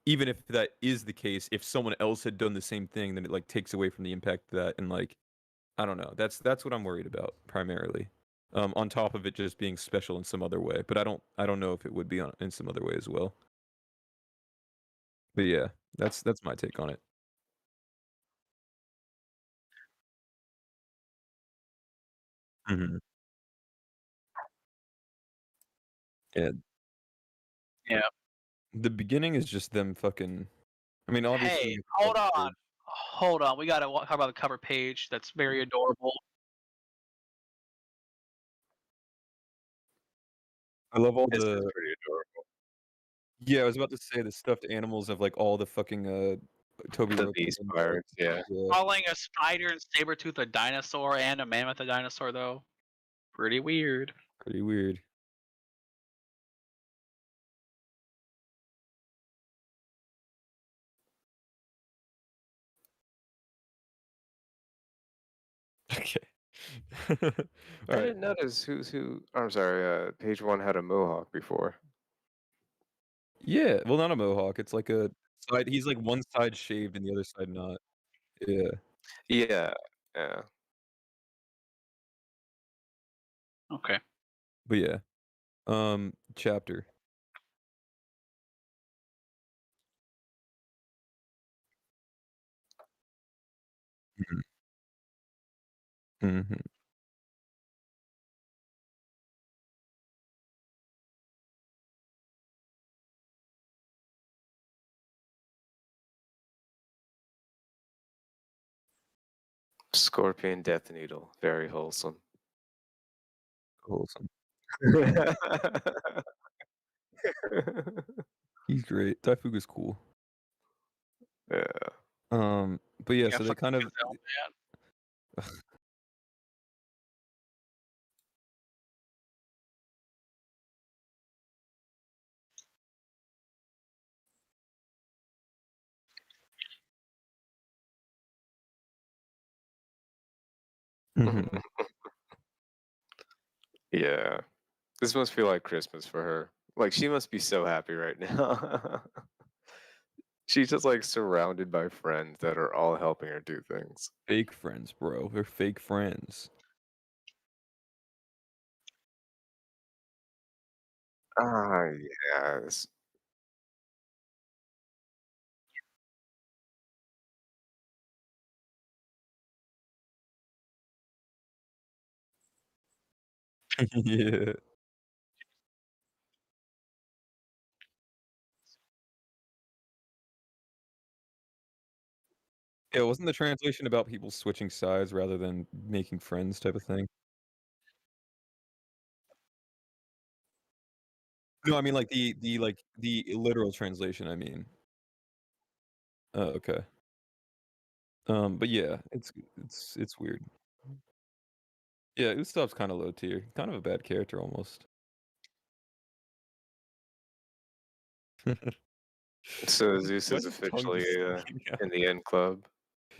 even if that is the case, if someone else had done the same thing, then it like takes away from the impact of that, and like I don't know. That's what I'm worried about primarily. On top of it just being special in some other way, but I don't know if it would be in some other way as well. But yeah, that's my take on it. Mhm. Yeah, Yeah. the beginning is just them fucking. I mean, obviously, Hey, you have hold the cover on. page. Hold on. We gotta talk about the cover page. That's very adorable. I love all This is the. pretty adorable. Yeah, I was about to say the stuffed animals of like all the fucking Toby The Road Beast games. Pirates, yeah. Yeah, Calling a spider and Sabretooth a dinosaur and a mammoth a dinosaur, though. Pretty weird. pretty weird. Okay. All I right. didn't notice who's who. I'm sorry. Page one had a mohawk before. Yeah, well, not a mohawk. It's like a side. He's like one side shaved and the other side not. Yeah, Yeah, yeah. Okay. but yeah. Chapter. Mm-hmm. Scorpion Death Needle, very wholesome. Wholesome. He's great. Daifuga's cool. Yeah. But yeah, Yeah, so they fucking kind of. Gazelle Man. Mhm. Yeah. This must feel like Christmas for her. Like she must be so happy right now. She's just like surrounded by friends that are all helping her do things. Fake friends, bro. They're fake friends. Ah, yes. Yeah. Yeah, wasn't the translation about people switching sides rather than making friends type of thing? No, I mean like the literal translation, I mean. Oh, okay. But yeah, it's weird. Yeah, Usopp's kind of low tier. Kind of a bad character almost. So Zeus Why is his tongue officially just sticking out? in the end club.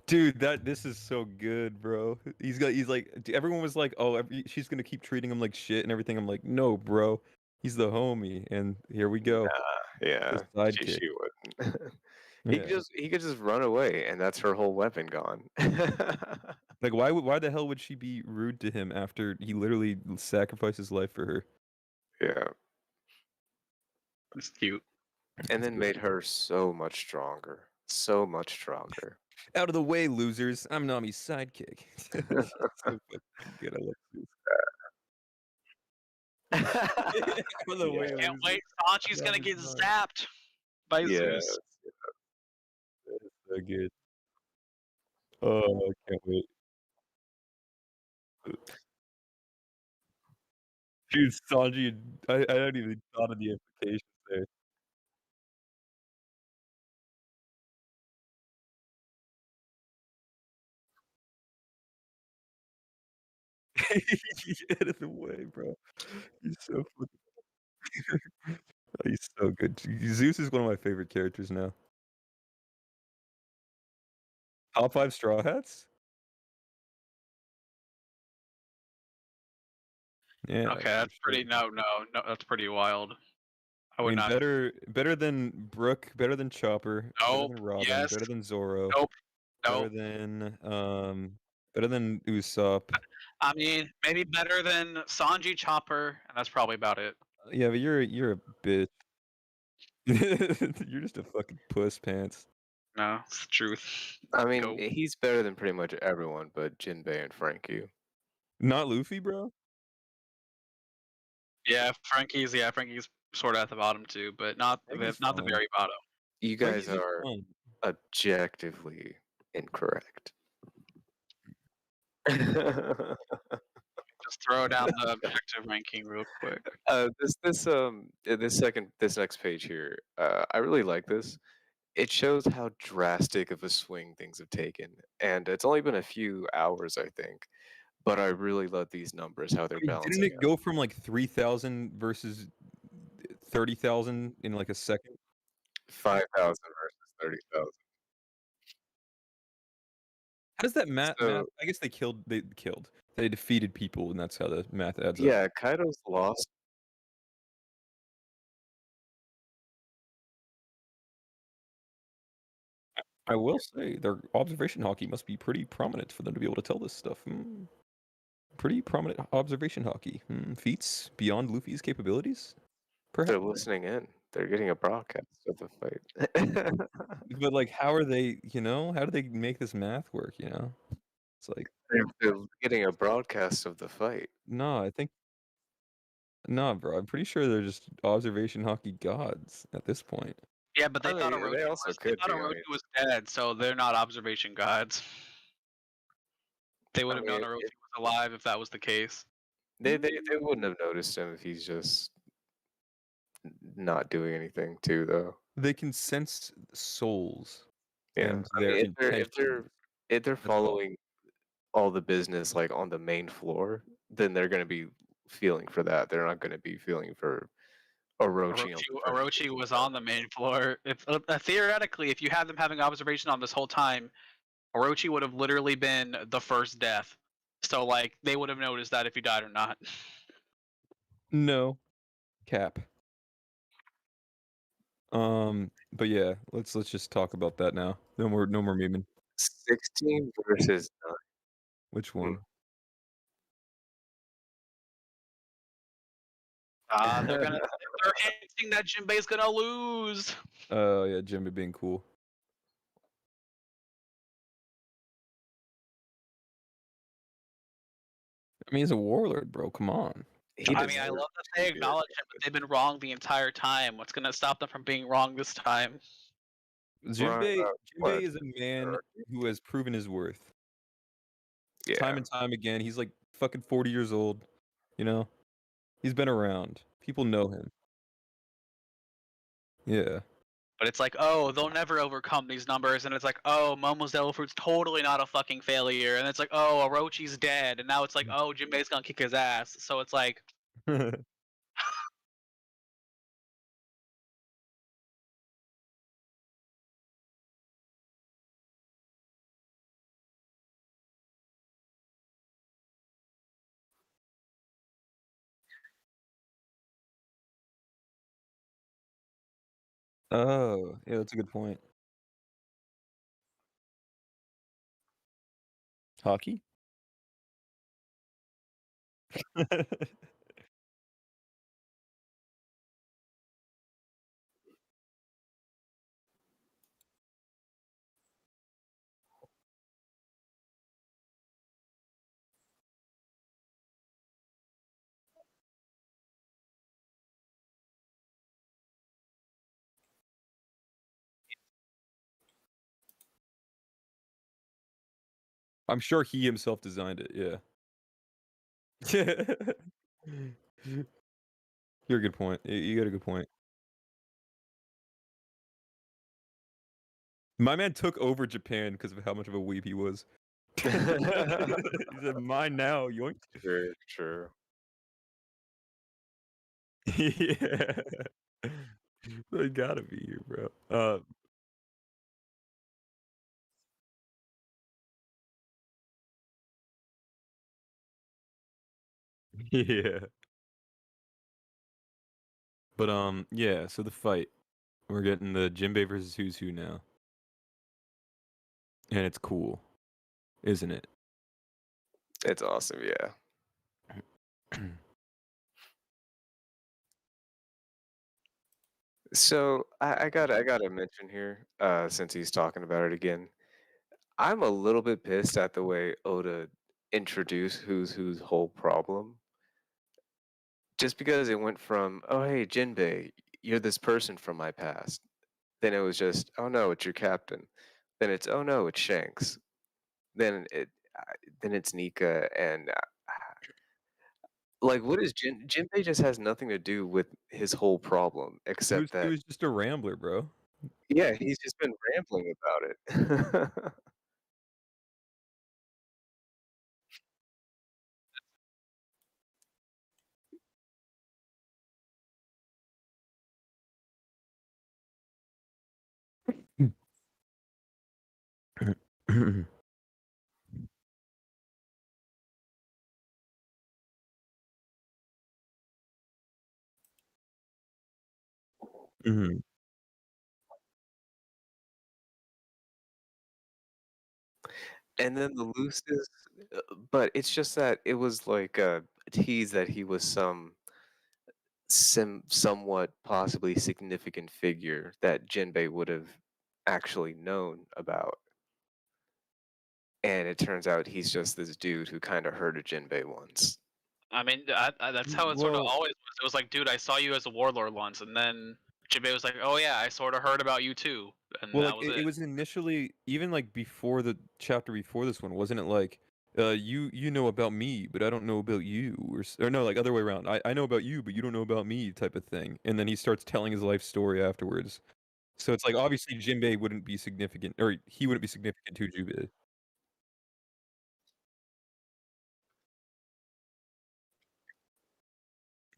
Dude, this is so good, bro. He's like everyone was like, "Oh, she's gonna keep treating him like shit and everything." I'm like, "No, bro. He's the homie." And here we go. Nah, yeah, The sidekick. she wouldn't. Yeah. He could just run away, and that's her whole weapon gone. Like why the hell would she be rude to him after he literally sacrificed his life for her? Yeah, It's cute. and then made her so much stronger, so much stronger. Out of the way, losers. I'm Nami's sidekick. So fucking good. I love this. Out of the way, Can't losers. wait. Sanji's That gonna was get nice. zapped by Yeah, Zeus. That is so good. Oh, I can't wait. Dude, Sanji, I hadn't even thought of the implications there. Out of the way, bro. He's so fucking. He's so good. Zeus is one of my favorite characters now. Top 5 Straw Hats? Yeah. Okay, that's for pretty. sure. No, that's pretty wild. I I would mean, not. better than Brook, better than Chopper, better Nope. than Robin, Yes. better than Zoro, Nope. better Nope. than Usopp. I mean, maybe better than Sanji, Chopper, and that's probably about it. Yeah, but you're a bitch. You're just a fucking puss pants. No, it's the truth. I mean, Go. he's better than pretty much everyone but Jinbei and Frankie. Not Luffy, bro. Yeah, Frankie's sort of at the bottom too, but not Frankie's the fine. very bottom. You guys Frankie's are fine. objectively incorrect. Just throw down the objective ranking real quick. This next page here, I really like this. It shows how drastic of a swing things have taken, and it's only been a few hours, I think. But I really love these numbers, how they're I mean, balancing didn't it go from like 3,000 versus 30,000 in like a second? 5,000 versus 30,000. How does that math? So I guess they killed. They defeated people, and that's how the math adds up. yeah, Kaido's lost. I will say their observation hockey must be pretty prominent for them to be able to tell this stuff. Pretty prominent observation hockey. Feats beyond Luffy's capabilities, perhaps. They're listening in. They're getting a broadcast of the fight. But like, how are they? How do they make this math work? It's like They're getting a broadcast of the fight. no. I think no, bro. I'm pretty sure they're just observation hockey gods at this point. Yeah, but they I thought mean, Orochi they also was, could be, I Orochi mean- was dead, so they're not observation gods. They would have known mean, Orochi was alive if that was the case. They wouldn't have noticed him if he's just not doing anything too, though. They can sense souls. Yeah, And I their mean, intentions. if they're all. following all the business like on the main floor, then they're gonna be feeling for that. They're not gonna be feeling for Orochi. Orochi was on the main floor. If theoretically, if you had them having observation on this whole time, Orochi would have literally been the first death. So like they would have noticed that if he died or not. No. Cap. But yeah, let's just talk about that now. No more memeing. 16 versus 9. Which one? They're hinting that Jinbei's gonna lose. Oh yeah, Jimmy being cool. I mean, he's a warlord, bro. Come on. I mean, I love that they acknowledge it, but they've been wrong the entire time. What's gonna stop them from being wrong this time? Jinbei what? is a man who has proven his worth. Yeah. Time and time again. He's like fucking 40 years old. He's been around. People know him. Yeah. But it's like, oh, they'll never overcome these numbers, and it's like, oh, Momo's Devil Fruit's totally not a fucking failure, and it's like, oh, Orochi's dead, and now it's like, oh, Jinbei's gonna kick his ass. So it's like, Oh, yeah, that's a good point. Hockey? I'm sure he himself designed it, yeah. You're a good point. You got a good point. My man took over Japan because of how much of a weeb he was. He said, "Mine now, yoink." Very true. Yeah. They gotta be here, bro. Yeah. But, yeah, so the fight. We're getting the Jinbei versus Who's Who now. And it's cool, isn't it? It's awesome, yeah. So I gotta mention here, since he's talking about it again, I'm a little bit pissed at the way Oda introduced Who's Who's whole problem. Just because it went from, oh hey Jinbei, you're this person from my past. Then it was just, oh no, it's your captain. Then it's, oh no, it's Shanks. Then it then it's Nika and like what is Jinbei just has nothing to do with his whole problem Who's except Who that is just a rambler, bro. yeah, he's just been rambling about it. Mhm. And then the looses, but it's just that it was like a tease that he was somewhat possibly significant figure that Jinbei would have actually known about. And it turns out he's just this dude who kind of heard of Jinbei once. I mean, that's how it sort of Well, always was. It was like, dude, I saw you as a warlord once, and then Jinbei was like, oh yeah, I sort of heard about you too, and well, that like was it it. was initially even like before the chapter before this one, wasn't it like you know about me, but I don't know about you, or no, like other way around. I know about you, but you don't know about me, type of thing. And then he starts telling his life story afterwards. So it's like obviously Jinbei wouldn't be significant, or he wouldn't be significant to Jinbei.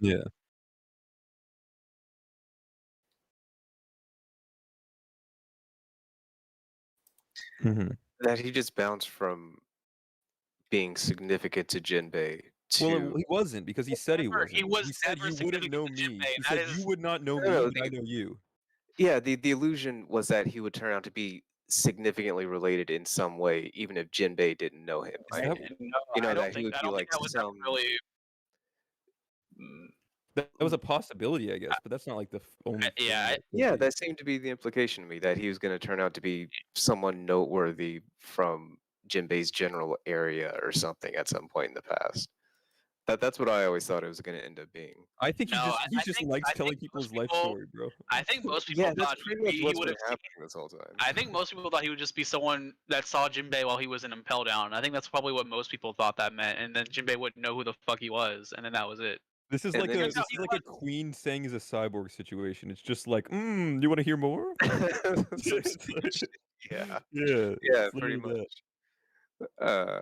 Yeah. Mhm. That he just bounced from being significant to Jinbei Well, to he wasn't because he said he Never, he wasn't. was He said never you wouldn't significant know to me. Jinbei. He That said you is, would not know no, me, no, but I know you. yeah, the illusion was that he would turn out to be significantly related in some way, even if Jinbei didn't know him. Is Like, that no, you know, I don't that he think would I be don't think like that was ever some. really. mm, that was a possibility, I guess, but that's not like the only thing Yeah, that it could Yeah, be. that seemed to be the implication to me that he was going to turn out to be someone noteworthy from Jinbei's general area or something at some point in the past. That's what I always thought it was going to end up being. I think no, he just likes I think telling people most his life people, story, bro. I think most people Yeah, that's thought pretty much he what's would been have seen. happening this whole time. I think most people thought he would just be someone that saw Jinbei while he was in Impel Down. I think that's probably what most people thought that meant, and then Jinbei wouldn't know who the fuck he was, and then that was it. This is And like then a Turns he's out this he is like a was. queen saying he's a cyborg situation. It's just like, you want to hear more? yeah, Yeah, yeah, it's pretty literally that. much. Uh,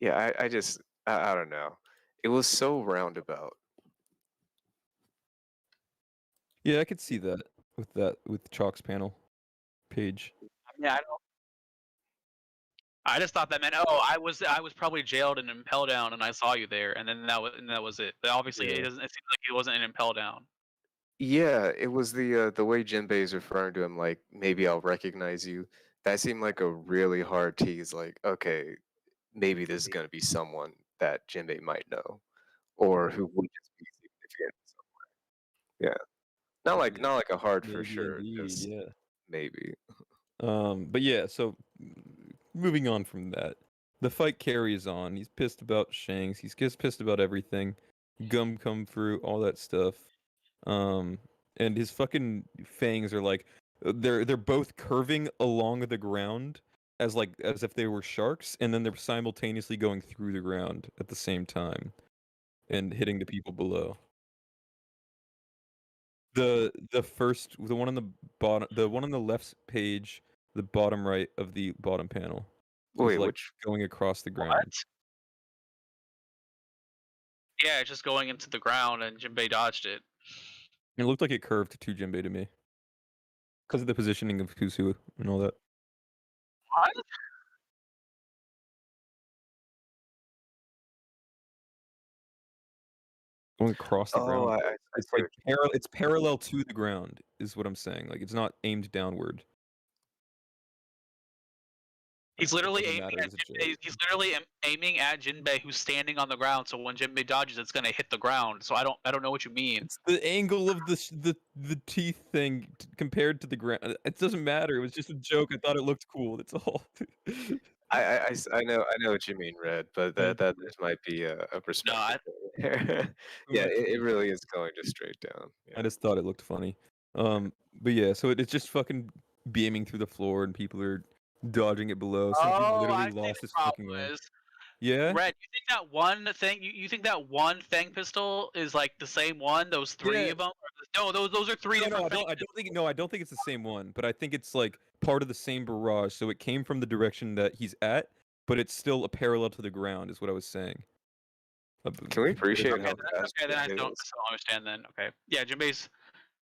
yeah, I just I don't know. It was so roundabout. Yeah, I could see that with Chalk's panel page. Yeah, I don't. I just thought that meant, oh, I was probably jailed in Impel Down, and I saw you there, and then that was it. But obviously, Yeah. it seems like he wasn't in Impel Down. Yeah, it was the way Jinbei is referring to him, like, "Maybe I'll recognize you." That seemed like a really hard tease, like, okay, maybe this is gonna be someone that Jinbei might know, or who would just be significant in some yeah. Not like a hard for Maybe sure, indeed, just yeah. maybe. But yeah, so moving on from that, the fight carries on. He's pissed about Shanks. He's just pissed about everything. Gum come through, all that stuff. Um, and his fucking fangs are like they're both curving along the ground as if they were sharks, and then they're simultaneously going through the ground at the same time and hitting the people below. The one on the bottom, the one on the left page, the bottom right of the bottom panel is Wait, like which going across the What? ground. Yeah, it's just going into the ground, and Jinbei dodged it. It looked like it curved to Jinbei to me because of the positioning of who's who and all that. What? Going across the Oh, ground. I It's see like what you mean. it's parallel to the ground is what I'm saying. Like it's not aimed downward. He's It literally doesn't aiming matter. It at was a Jinbei. joke. He's literally aiming at Jinbei, who's standing on the ground. So when Jinbei dodges, it's gonna hit the ground. So I don't know what you mean. It's the angle of the teeth thing compared to the ground. It doesn't matter. It was just a joke. I thought it looked cool. That's all. I know what you mean, Red, but Thank that you. this might be a No, perspective I, thing there. So Yeah, much it fun. really is going just straight down. I Yeah. just thought it looked funny. But yeah, so it's just fucking beaming through the floor and people are dodging it below. Some dude oh, literally I see lost the his problem fucking arm. is. Yeah? Red, you think that one thing? You think that one Fang pistol is like the same one? Those three Yeah. of them? No, those are three No, different Fang. I don't think it's the same one, but I think it's like part of the same barrage. So it came from the direction that he's at, but it's still a parallel to the ground, is what I was saying. Can we Compared to appreciate Okay, how the fast okay, then I Jinbei don't, is? understand. Then okay, yeah, Jinbei's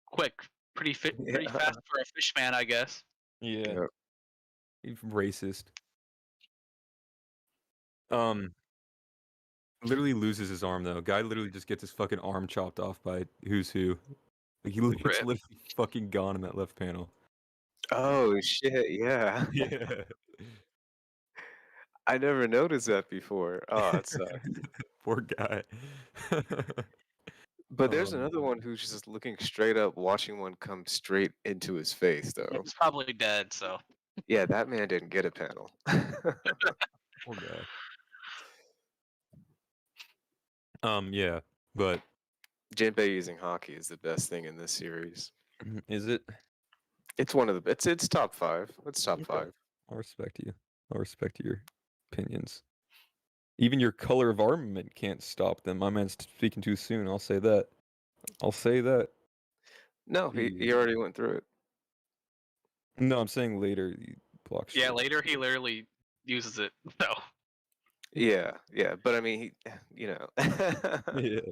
quick, pretty Yeah. fast for a fish man, I guess. yeah, Yeah. he's racist. Um, literally loses his arm though. Guy literally just gets his fucking arm chopped off by who's who. Like it's Rip. literally fucking gone in that left panel. Oh shit, yeah. Yeah. I never noticed that before. Oh, it sucks. Poor guy. But there's um, another one who's just looking straight up, watching one come straight into his face, though. He's probably dead. So Yeah, that man didn't get a panel. poor guy. Yeah, but Jinbei using hockey is the best thing in this series. is it? It's one of the it's top 5. It's top Okay. 5. I'll respect you. I'll respect your opinions. Even your color of armament can't stop them. My man's speaking too soon. I'll say that. I'll say that. No, he already went through it. No, I'm saying later. You block yeah, shit. later he literally uses it. So Yeah, yeah, but I mean, he, Yeah. okay,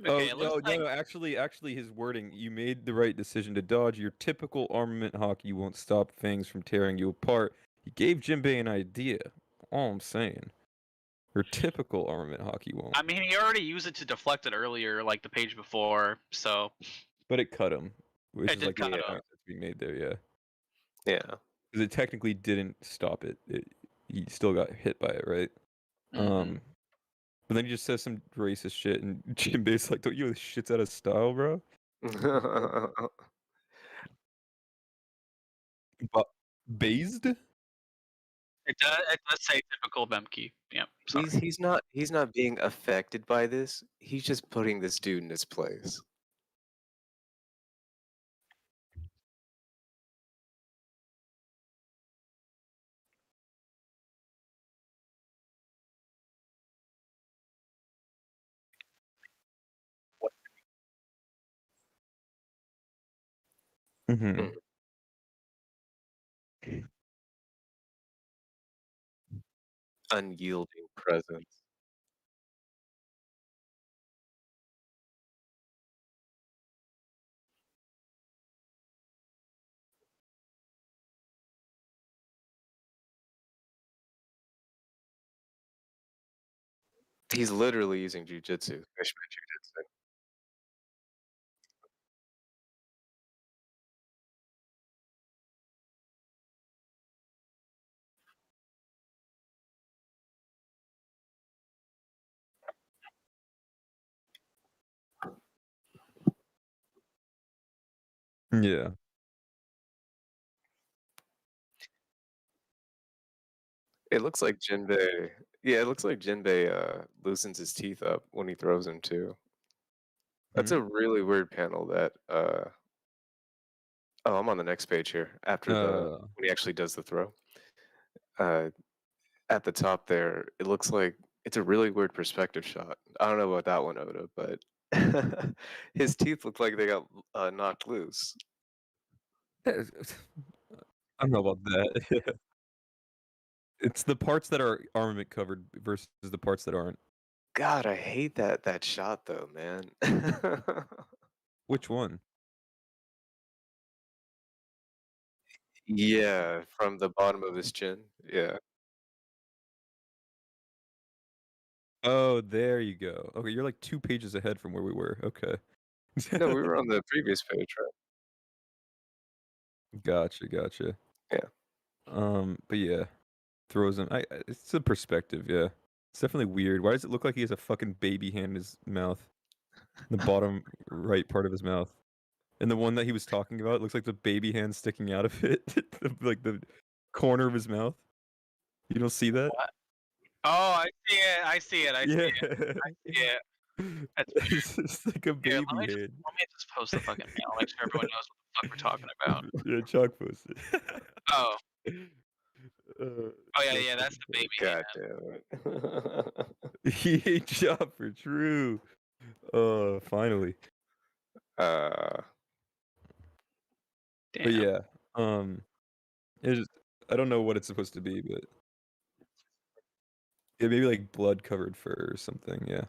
Oh it looks no, like actually, his wording. You made the right decision to dodge. Your typical armament hockey won't stop things from tearing you apart. He gave Jinbei an idea. All I'm saying. Your typical armament hockey won't. I mean he already used it to deflect it earlier, like the page before. So But it cut him, which it is did like the kind of. point that's being made there. Yeah. yeah. Because it technically didn't stop it. He still got hit by it, right? But then he just says some racist shit, and Jinbei's like, "Don't you know this shit's out of style, bro?" But based? It does say typical Bemke. Yeah, sorry. He's not being affected by this. He's just putting this dude in his place. Mm-hmm. Mm. Unyielding presence. He's literally using jujitsu, Fishman jujitsu. Yeah. It looks like Jinbei. Yeah, it looks like Jinbei loosens his teeth up when he throws him too. That's Mhm. a really weird panel. That oh, I'm on the next page here. After the Uh, when he actually does the throw, uh, at the top there, it looks like it's a really weird perspective shot. I don't know about that one, Oda, but his teeth look like they got knocked loose. I don't know about that. It's the parts that are armament covered versus the parts that aren't. God, I hate that shot though, man. Which one? Yeah, from the bottom of his chin. Yeah. Oh, there you go. Okay, you're like 2 pages ahead from where we were. Okay. No, we were on the previous page, right? Gotcha, gotcha. Yeah. But yeah, throws him. It's a perspective, yeah. It's definitely weird. Why does it look like he has a fucking baby hand in his mouth? The bottom right part of his mouth. And the one that he was talking about looks like the baby hand sticking out of it, like the corner of his mouth. You don't see that? What? Oh, I see it. I see it. I see Yeah. it. Yeah. That's It's just like a Here, baby hand. let me just post the fucking mail. Make sure everyone knows what the fuck we're talking about. Yeah, chalk posted. Oh, oh yeah, That's yeah. That's the fucking baby God hand. damn it. funny. He Chopper, true. Finally. uh, But Damn. yeah, um, it's just, I don't know what it's supposed to be, but yeah, maybe like blood covered fur or something. Yeah.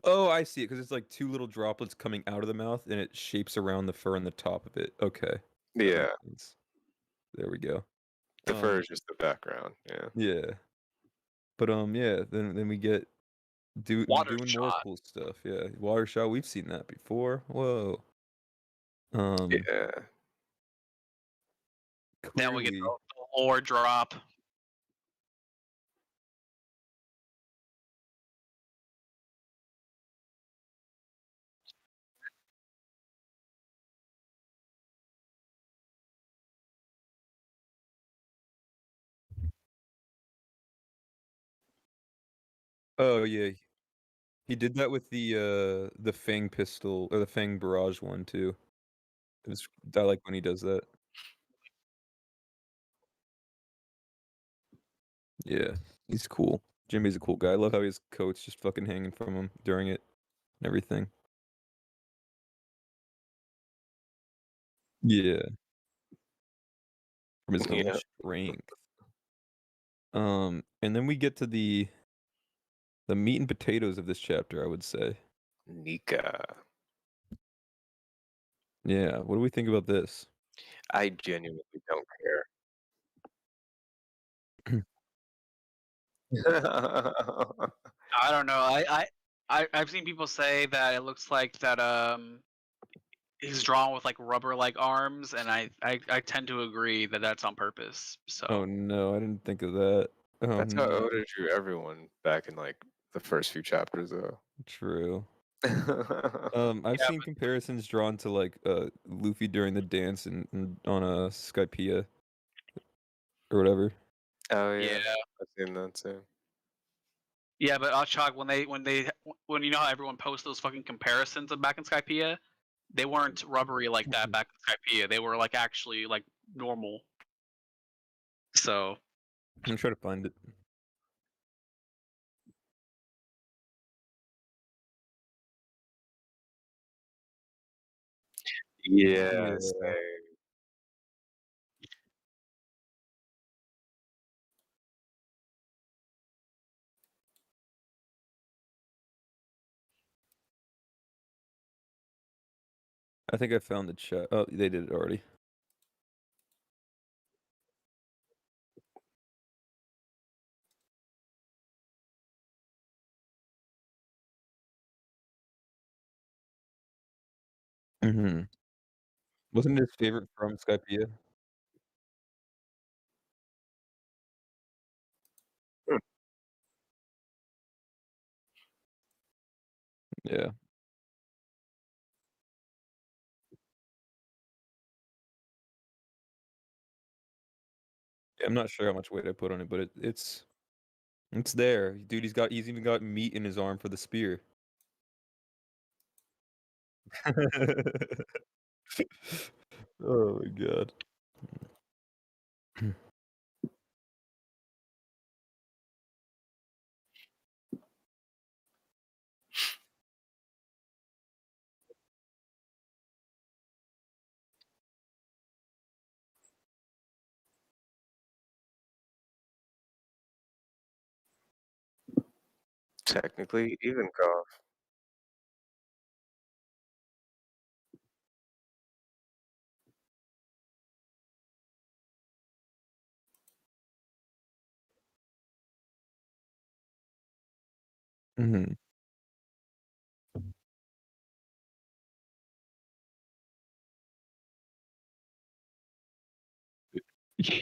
Oh, I see it because it's like 2 little droplets coming out of the mouth, and it shapes around the fur on the top of it. Okay, that yeah, makes sense. There we go. the fur is just the background. Yeah. Yeah, but yeah, then we get Water doing more shot. cool stuff. Yeah, water shot. We've seen that before. Whoa. Um, Yeah. Then we get clearly. the lore drop. Oh yeah, he did that with the Fang pistol or the Fang barrage one too. It was I like when he does that. Yeah, he's cool. Jimmy's a cool guy. I love how his coat's just fucking hanging from him during it and everything. Yeah, from his own Yeah. strength. And then we get to the meat and potatoes of this chapter, I would say. Nika. Yeah, what do we think about this? I genuinely don't care. I don't know. I've seen people say that it looks like that he's drawn with like rubber like arms, and I tend to agree that that's on purpose. So Oh no, I didn't think of that. Oh That's how no, Oda drew everyone back in like the first few chapters, though. true. I've yeah, seen comparisons drawn to like Luffy during the dance and on a Skypiea or whatever. Oh yeah, yeah, I've seen that too. yeah. But Shock when you know how everyone posts those fucking comparisons of back in Skypiea, they weren't rubbery like that back in Skypiea. They were like actually like normal. So I'm trying to find it. Yeah, Yeah. same. I think I found the chat. Oh, they did it already. Mhm. Wasn't his favorite from Skypiea? Hmm. Yeah. I'm not sure how much weight I put on it, but it's there, dude. He's even got meat in his arm for the spear. Oh my god. Technically, even Goff. Mhm.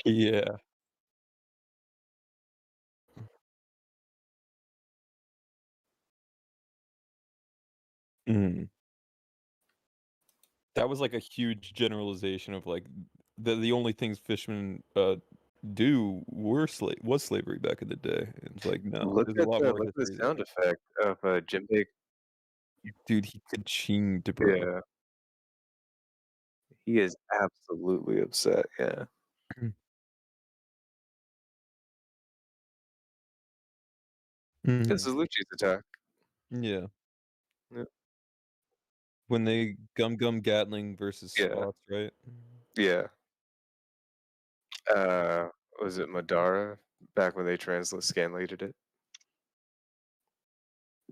Yeah. Mhm. That was like a huge generalization of like the only things fishermen do was slavery back in the day. It's like no, there's a lot more Look at the history sound there. effect of Jinbei. Dude, he could chinged, bro. Yeah, he is absolutely upset. Yeah, this Mhm. is Lucci's attack. Yeah. Yeah, When they Gum Gatling versus yeah, Spots, right? yeah. Uh, was it Madara back when they scanlated it?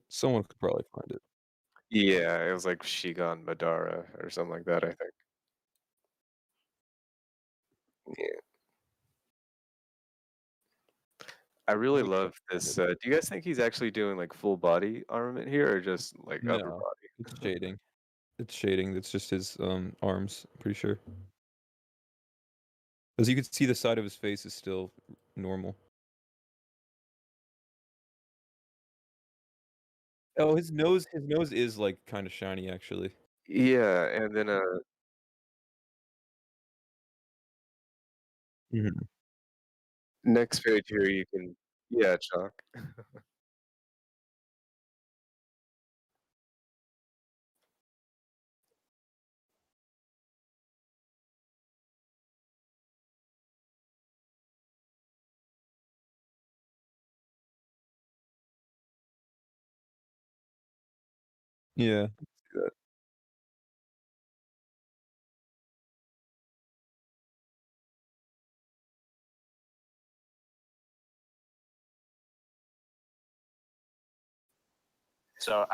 Someone could probably find it. Yeah, it was like Shigan Madara or something like that, I think. Yeah. I really We could love find this. it. Do you guys think he's actually doing like full body armament here or just like upper No, it's body? shading. It's shading. It's just his arms, pretty sure. As you can see, the side of his face is still normal. Oh, his nose is like kind of shiny actually. Yeah, and then Mhm. next page here you can, yeah, chalk. Yeah. So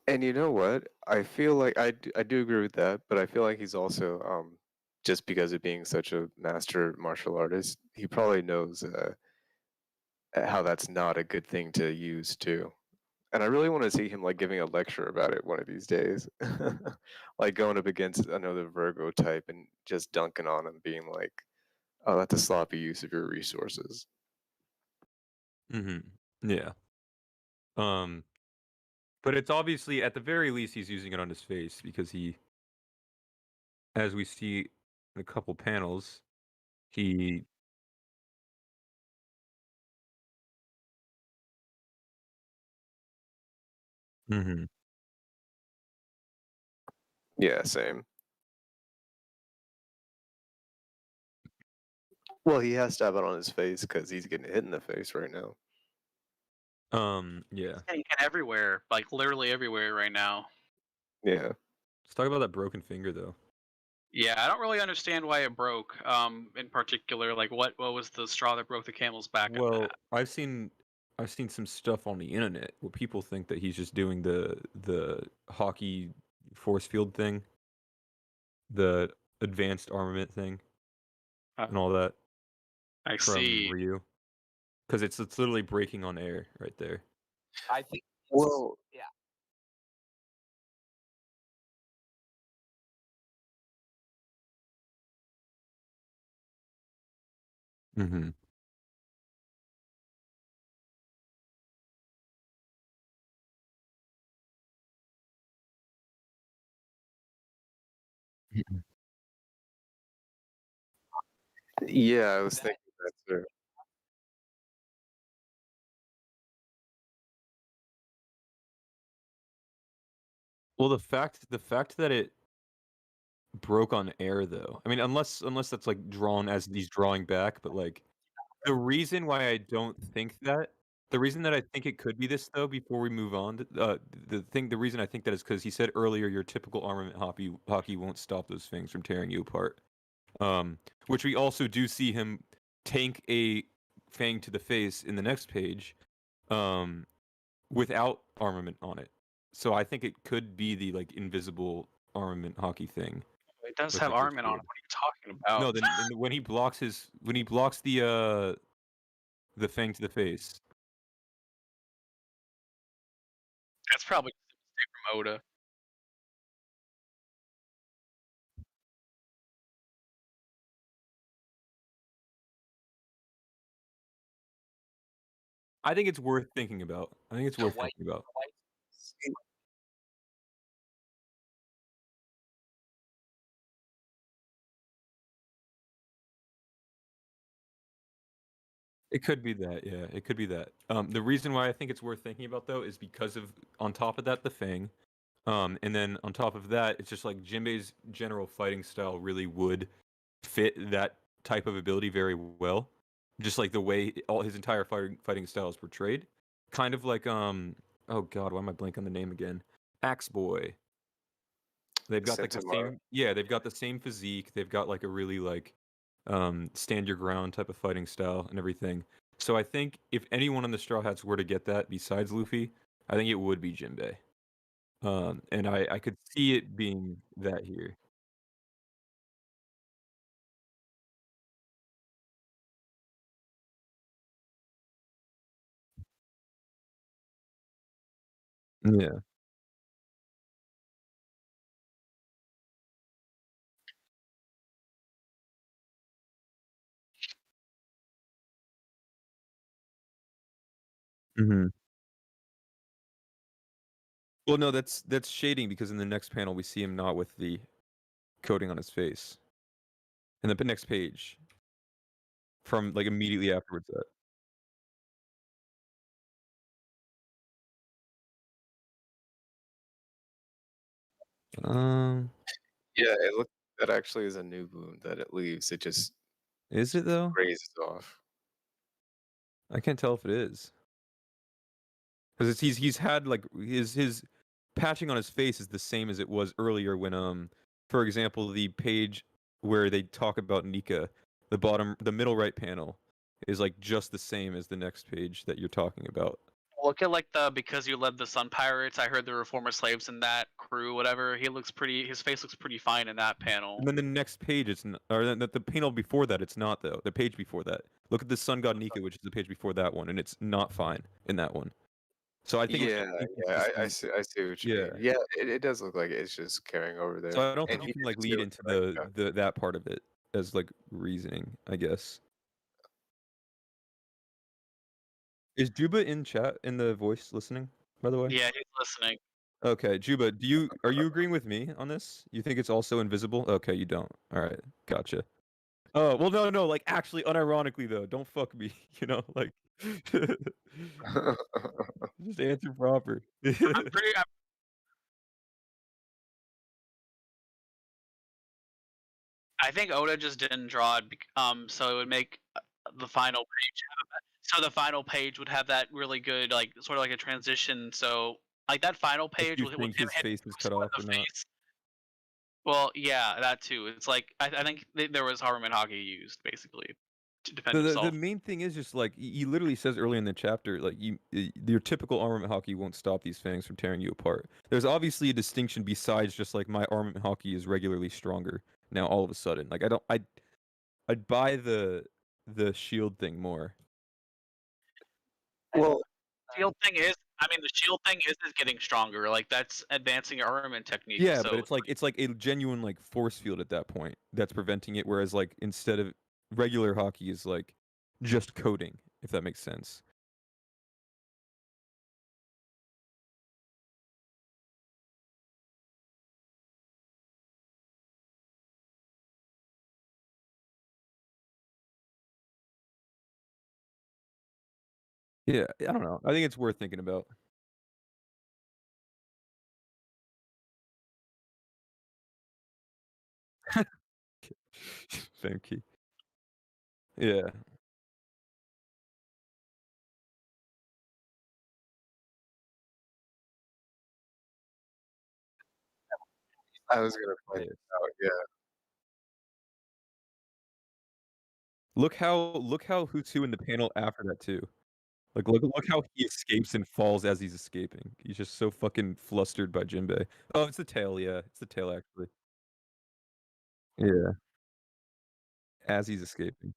And you know what? I feel like I do agree with that, but I feel like he's also just because of being such a master martial artist, he probably knows how that's not a good thing to use too. And I really want to see him like giving a lecture about it one of these days. Like going up against another Virgo type and just dunking on him, being like, "Oh, that's a sloppy use of your resources." Mhm. Yeah. Um, but it's obviously at the very least he's using it on his face because as we see in a couple panels, he Mhm. Yeah, same. Well, he has to have it on his face because he's getting hit in the face right now. Yeah. Getting hit everywhere, like literally everywhere right now. Yeah. Let's talk about that broken finger though. Yeah, I don't really understand why it broke. In particular, like what was the straw that broke the camel's back on Well, that? I've seen some stuff on the internet where people think that he's just doing the hockey force field thing, the advanced armament thing, and all that I from see. Ryu, because it's literally breaking on air right there. I think Well, yeah. Mm-hmm. Yeah, I was thinking that too. Well, the fact that it broke on air though. I mean, unless that's like drawn as he's drawing back, but like the reason why I don't think that the reason that I think it could be this though, before we move on, the reason I think that is because he said earlier your typical armament hockey won't stop those things from tearing you apart. Um, which we also do see him tank a fang to the face in the next page, um, without armament on it. So I think it could be the like invisible armament hockey thing. It does with, have like, the armament on it. shield. What are you talking about? No, then when he blocks the fang to the face. That's probably just a mistake from Oda. I think it's worth thinking about. I think it's The worth white- thinking about. It could be that, yeah. It could be that. The reason why I think it's worth thinking about though is because of on top of that the Fang, and then on top of that it's just like Jinbei's general fighting style really would fit that type of ability very well. Just like the way all his entire fighting style is portrayed, kind of like oh god, why am I blanking on the name again? Axe Boy. They've got like the Sentinel. same, yeah, they've got the same physique. They've got like a really like stand your ground type of fighting style and everything. So I think if anyone on the Straw Hats were to get that besides Luffy, I think it would be Jinbei. And I could see it being that here. Yeah. Hmm. Well, no, that's shading because in the next panel we see him not with the coating on his face. In the next page, from like immediately afterwards. That. Um, Yeah, it looks that actually is a new wound that it leaves. It just is it though? grazes off. I can't tell if it is. Because he's had like his patching on his face is the same as it was earlier when for example the page where they talk about Nika, the middle right panel is like just the same as the next page that you're talking about. Look at like the because you led the Sun Pirates. I heard there were former slaves in that crew. Whatever. His face looks pretty fine in that panel. And then the next page it's not, or the panel before that it's not though. The page before that. Look at the Sun God Nika, which is the page before that one, and it's not fine in that one. So I think it's Yeah, just yeah, inconsistent. I see what you Yeah. mean. Yeah, it does look like it's just carrying over there. So I don't And think you he can did like say lead it into was like, the that part of it as like reasoning, I guess. Is Juba in chat in the voice listening, by the way? Yeah, he's listening. Okay, Juba, are you agreeing with me on this? You think it's also invisible? Okay, you don't. All right, gotcha. Oh, well, no, like actually, unironically though, don't fuck me, like just answer proper. I think Oda just didn't draw it. So it would make the final page. So the final page would have that really good, like sort of like a transition. So like that final If page you with think him his hitting face is Usopp cut in off the or not? face. Well, yeah, that too. It's like I think there was Harman Hagi used basically to defend The himself. main thing is just like he literally says early in the chapter, like your typical armament hockey won't stop these fangs from tearing you apart. There's obviously a distinction besides just like my armament hockey is regularly stronger now all of a sudden. Like I'd buy the shield thing more. well, Shield thing is, I mean, the shield thing is getting stronger. Like that's advancing your armament technique. Yeah, So but it's like a genuine like force field at that point that's preventing it. Whereas like instead of regular hockey is like just coating, if that makes sense. Yeah, I don't know. I think it's worth thinking about. Famke. Yeah. I was gonna point Yeah. it out. Yeah. Look how who's who in the panel after that too. Like look how he escapes and falls as he's escaping. He's just so fucking flustered by Jinbei. Oh, it's the tail, yeah. It's the tail actually. Yeah. As he's escaping.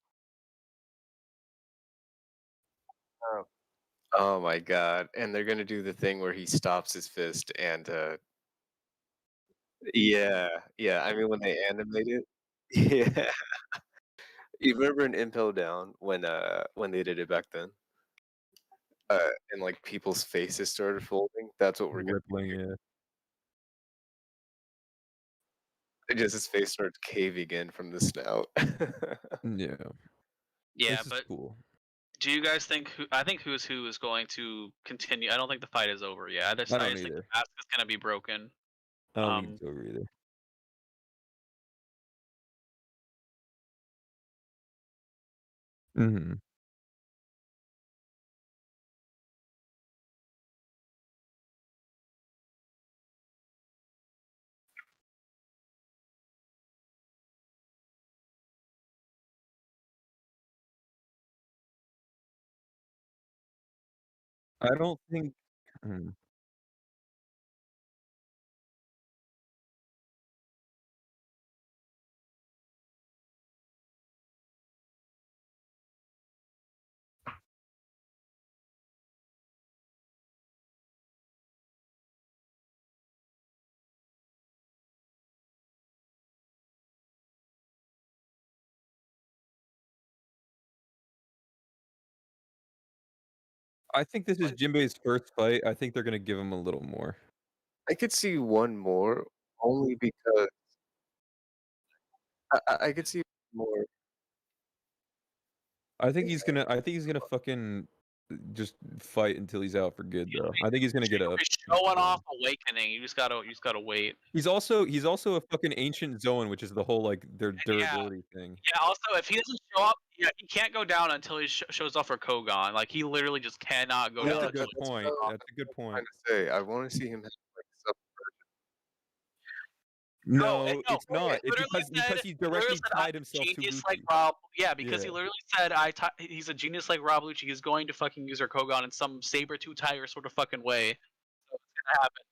Oh my god! And they're gonna do the thing where he stops his fist and yeah, yeah. I mean, when they animate it, yeah. You remember in Impel Down when they did it back then, and like people's faces started folding. That's what we're gonna Rippling, do. yeah. Just his face starts caving in from the snout. Yeah. Yeah, This is but cool. do you guys think I think Who's Who is going to continue? I don't think the fight is over yet. I just I don't think the either. mask is gonna be broken. I don't think it's over either. Mhm. I don't think mm. I think this is Jinbei's first fight. I think they're gonna give him a little more. I could see one more, only because I could see more. I think he's gonna fucking just fight until he's out for good though. I think he's gonna get a He's showing off Awakening. You just gotta wait. He's also a fucking ancient Zoan, which is the whole like their durability thing. Yeah. Also, if he doesn't show up, yeah, he can't go down until he shows off for Kogan. Like he literally just cannot go That's down. a good that's point. what That's a good I'm point. trying to say. I want to see him have like some. No, No, it's not. he It's literally because he directly tied himself to genius Lucci. like Rob. Yeah, because he Yeah. literally said he's a genius like Rob Lucci. He's going to fucking use her Kogan in some saber-tooth tiger sort of fucking way. So it's gonna happen.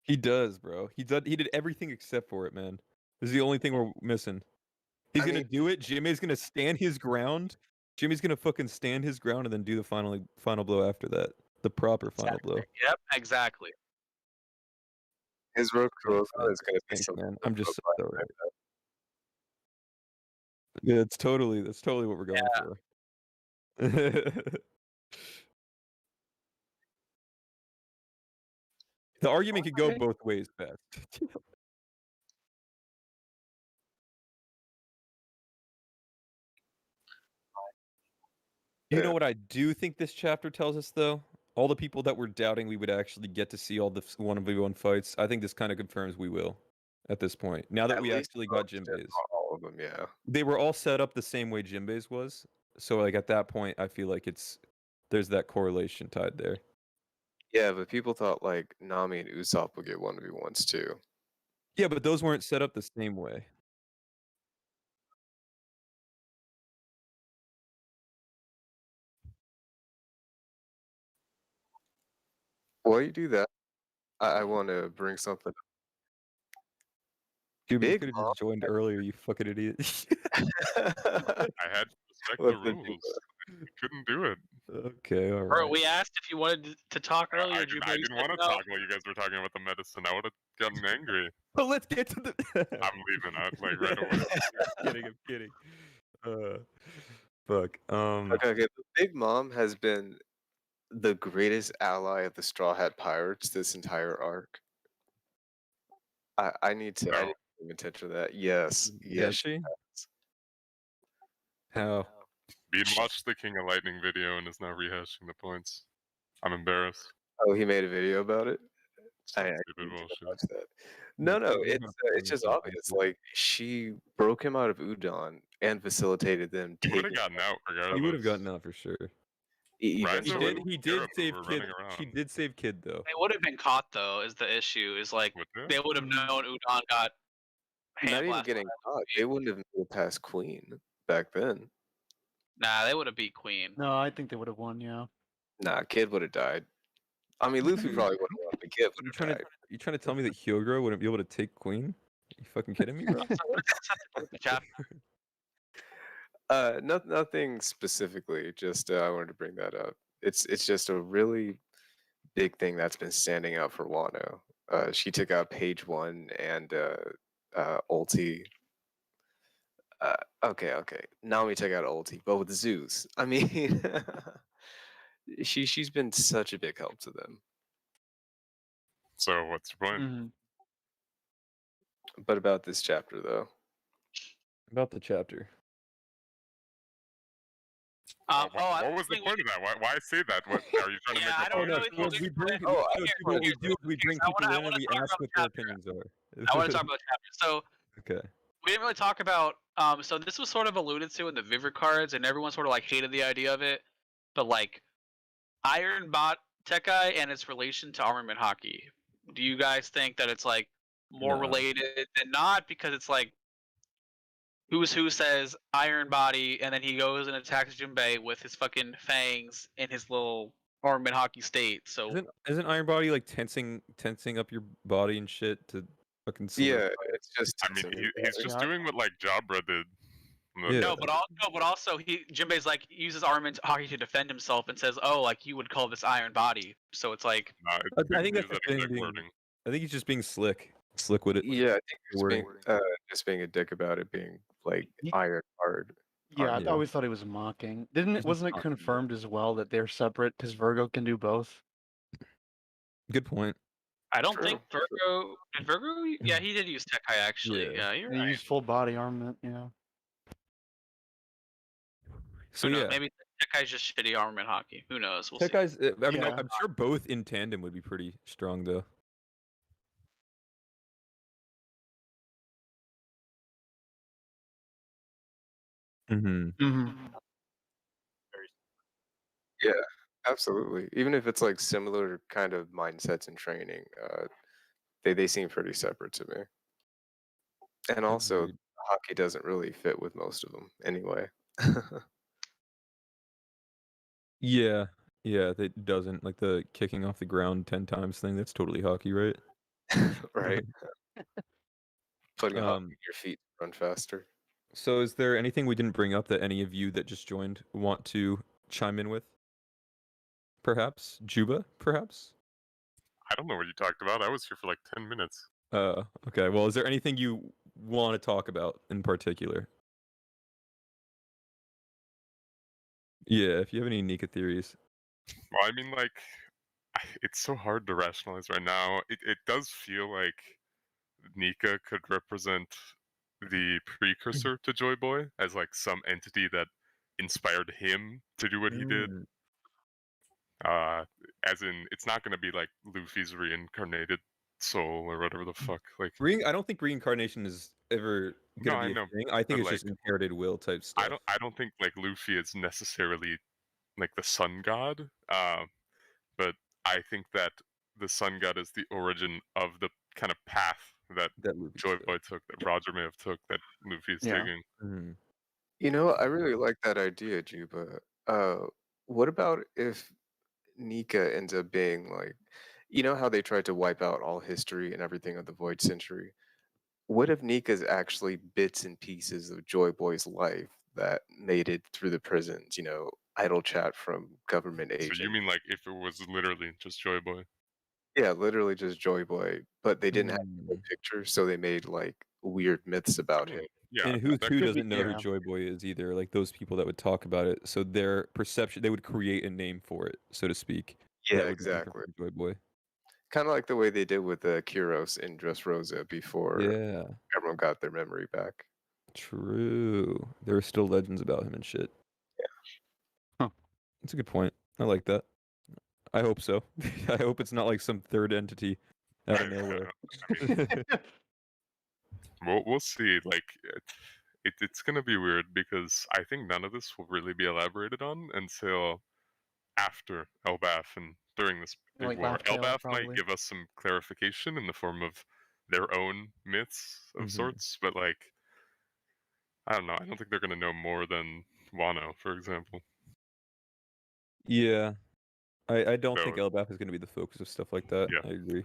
He does, bro. He did everything except for it, man. This is the only thing we're missing. He's I gonna mean- do it. Jimmy's gonna stand his ground. Jimmy's gonna fucking stand his ground and then do the final blow after that. The proper final blow. Yep, exactly. His Roku Thanks, man. is gonna be Thanks, something. man. I'm just to so look right. Yeah, that's totally what we're going for. The argument could go both ways, Beth. You know what I do think this chapter tells us, though? All the people that were doubting we would actually get to see all the 1v1 fights, I think this kind of confirms we will at this point. Now that At we least actually got most, if Jinbei's. not all of them, yeah. They were all set up the same way Jinbei's was. So, like, at that point, I feel like there's that correlation tied there. Yeah, but people thought like Nami and Usopp would get 1v1s too. Yeah, but those weren't set up the same way. While you do that, I want to bring something. Dude, you Big could have Mom just joined earlier, you fucking idiot. up. I had to respect Let the them do rules. Couldn't do it. Okay, all Bro, right. we asked if you wanted to talk earlier. I Jinbei, you didn't said want to no. talk while you guys were talking about the medicine. I would have gotten angry. But let's get to the. I'm leaving out like right away. I'm kidding. Fuck. Okay, the Big Mom has been the greatest ally of the Straw Hat Pirates this entire arc. I need to No. pay attention to that. Yes, Does yes. she? How? Bean watched the King of Lightning video and is now rehashing the points. I'm embarrassed. Oh, he made a video about it. Some I stupid need to bullshit. watch that. No, no, We're it's gonna it's just find it. obvious. Like she broke him out of Udon and facilitated them He would taking. have gotten out regardless. He would have gotten out for sure. E- Ryza eventually. would- He Europe did were save Kid. running around. He did save Kid though. They would have been caught though. Is the issue? Is like Would they? they would have known Udon got Not hand even blasted. getting caught. They wouldn't have made it past Queen back then. Nah, they would have beat Queen. No, I think they would have won. Yeah. Nah, Kid would have died. I mean, Luffy probably would have won, but Kid would You have trying died. to you trying to tell me that Hyogoro wouldn't be able to take Queen? You fucking kidding me, bro? So what does this have to do with the chapter? Nothing specifically. Just I wanted to bring that up. It's just a really big thing that's been standing out for Wano. She took out Page One and Ulti. Okay. Nami took out Ulti, but with Zeus. I mean, she's been such a big help to them. So what's your point? Mhm. But about this chapter, though, About the chapter. What was the point of that? Why say that? What are you trying to Yeah, make I a don't point? know. Well, It's- we bring, Oh, no, here, what we here, do is we bring I people wanna- I in and wanna we talk ask about what the their chapter. opinions are. I want to talk about the chapter. So Okay. we didn't really talk about. So this was sort of alluded to in the Vivre cards, and everyone sort of like hated the idea of it. But like, Iron Bot Tekai and its relation to armament hockey. Do you guys think that it's like more No. related than not? Because it's like, who's who says Iron Body, and then he goes and attacks Jinbei with his fucking fangs in his little armament hockey state. So Isn't Iron Body like tensing up your body and shit to fucking yeah, it's just. I mean, he's just Yeah. doing what like Jabra did. Yeah. no, but also Jinbei's like uses armament hockey to defend himself and says, "Oh, like you would call this Iron Body." So it's like, I think use that's the that thing. exact Being, wording. I think he's just being slick with it. Yeah, I think wording. just being a dick about it being like Ye- iron hard. Yeah, I Yeah. always thought he was mocking. Didn't He's it? Wasn't it mocking, yeah. confirmed as well that they're separate because Virgo can do both? Good point. I don't True, think Virgo did Virgo. Yeah, he did use Tekai actually. Yeah. Yeah, you're They right. use full body armament. Yeah. So Who knows? yeah, Maybe Tekai's just shitty armament hockey. Who knows? We'll see. Tekai's. I mean, Yeah. I'm sure both in tandem would be pretty strong though. Mm-hmm. Mm-hmm. Absolutely. Even if it's like similar kind of mindsets and training, they seem pretty separate to me. And also, Agreed. hockey doesn't really fit with most of them anyway. Yeah, that doesn't like the kicking off the ground 10 times thing. That's totally hockey, right? Right. Putting a hockey Um, in your feet to run faster. So, is there anything we didn't bring up that any of you that just joined want to chime in with? Perhaps Juba, perhaps. I don't know what you talked about. I was here for like 10 minutes. Okay. Well, is there anything you want to talk about in particular? Yeah, if you have any Nika theories. Well, I mean, like, it's so hard to rationalize right now. It does feel like Nika could represent the precursor to Joy Boy as like some entity that inspired him to do what he did. Mm, As in, it's not going to be like Luffy's reincarnated soul or whatever the fuck. Like, I don't think reincarnation is ever No, gonna I be know, a thing. I think but, it's just inherited will type stuff. I don't think like Luffy is necessarily like the sun god. But I think that the sun god is the origin of the kind of path that that Luffy Joy stuff. Boy took, that Roger may have took, that Luffy's Yeah. taking. Mhm. You know, I really like that idea, Juba. What about if Nika ends up being like, you know how they tried to wipe out all history and everything of the Void Century? What if Nika's actually bits and pieces of Joy Boy's life that made it through the prisons? You know, idle chat from government agents. So you mean like if it was literally just Joy Boy? Yeah, literally just Joy Boy, but they didn't have the Mm. picture, so they made like weird myths about him. Yeah. And who that could be- doesn't know yeah. who Joy Boy is either? Like those people that would talk about it. So their perception, they would create a name for it, so to speak. Yeah, that would exactly. refer to Joy Boy. Kind of like the way they did with Kuros in Dressrosa before Yeah. everyone got their memory back. True. There are still legends about him and shit. Huh. That's a good point. I like that. I hope so. I hope it's not like some third entity out of nowhere. We'll see. Like, it's gonna be weird because I think none of this will really be elaborated on until after Elbath and during this big Like war. Laugh Tale, Elbath might probably. give us some clarification in the form of their own myths of Mhm. sorts, but like, I don't know. I don't think they're gonna know more than Wano, for example. Yeah. I don't So, think Elbaf is going to be the focus of stuff like that. yeah. I agree.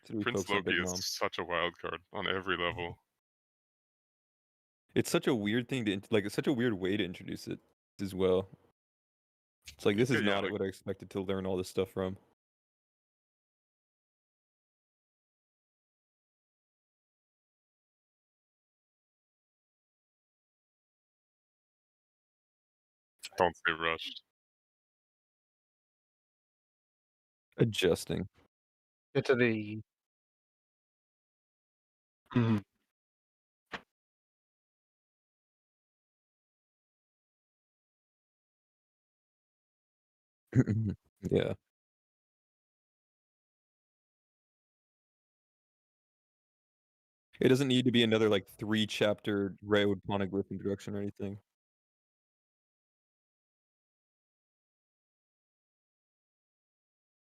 Should we Prince focus on Loki Big is Mom? such a wild card on every level. It's such a weird thing to like. It's such a weird way to introduce it as well. It's like this is Yeah, not like, what I expected to learn all this stuff from. don't say rushed. Adjusting. Get to the. Mhm. Yeah. It doesn't need to be another like 3-chapter railroad poneglyph introduction or anything.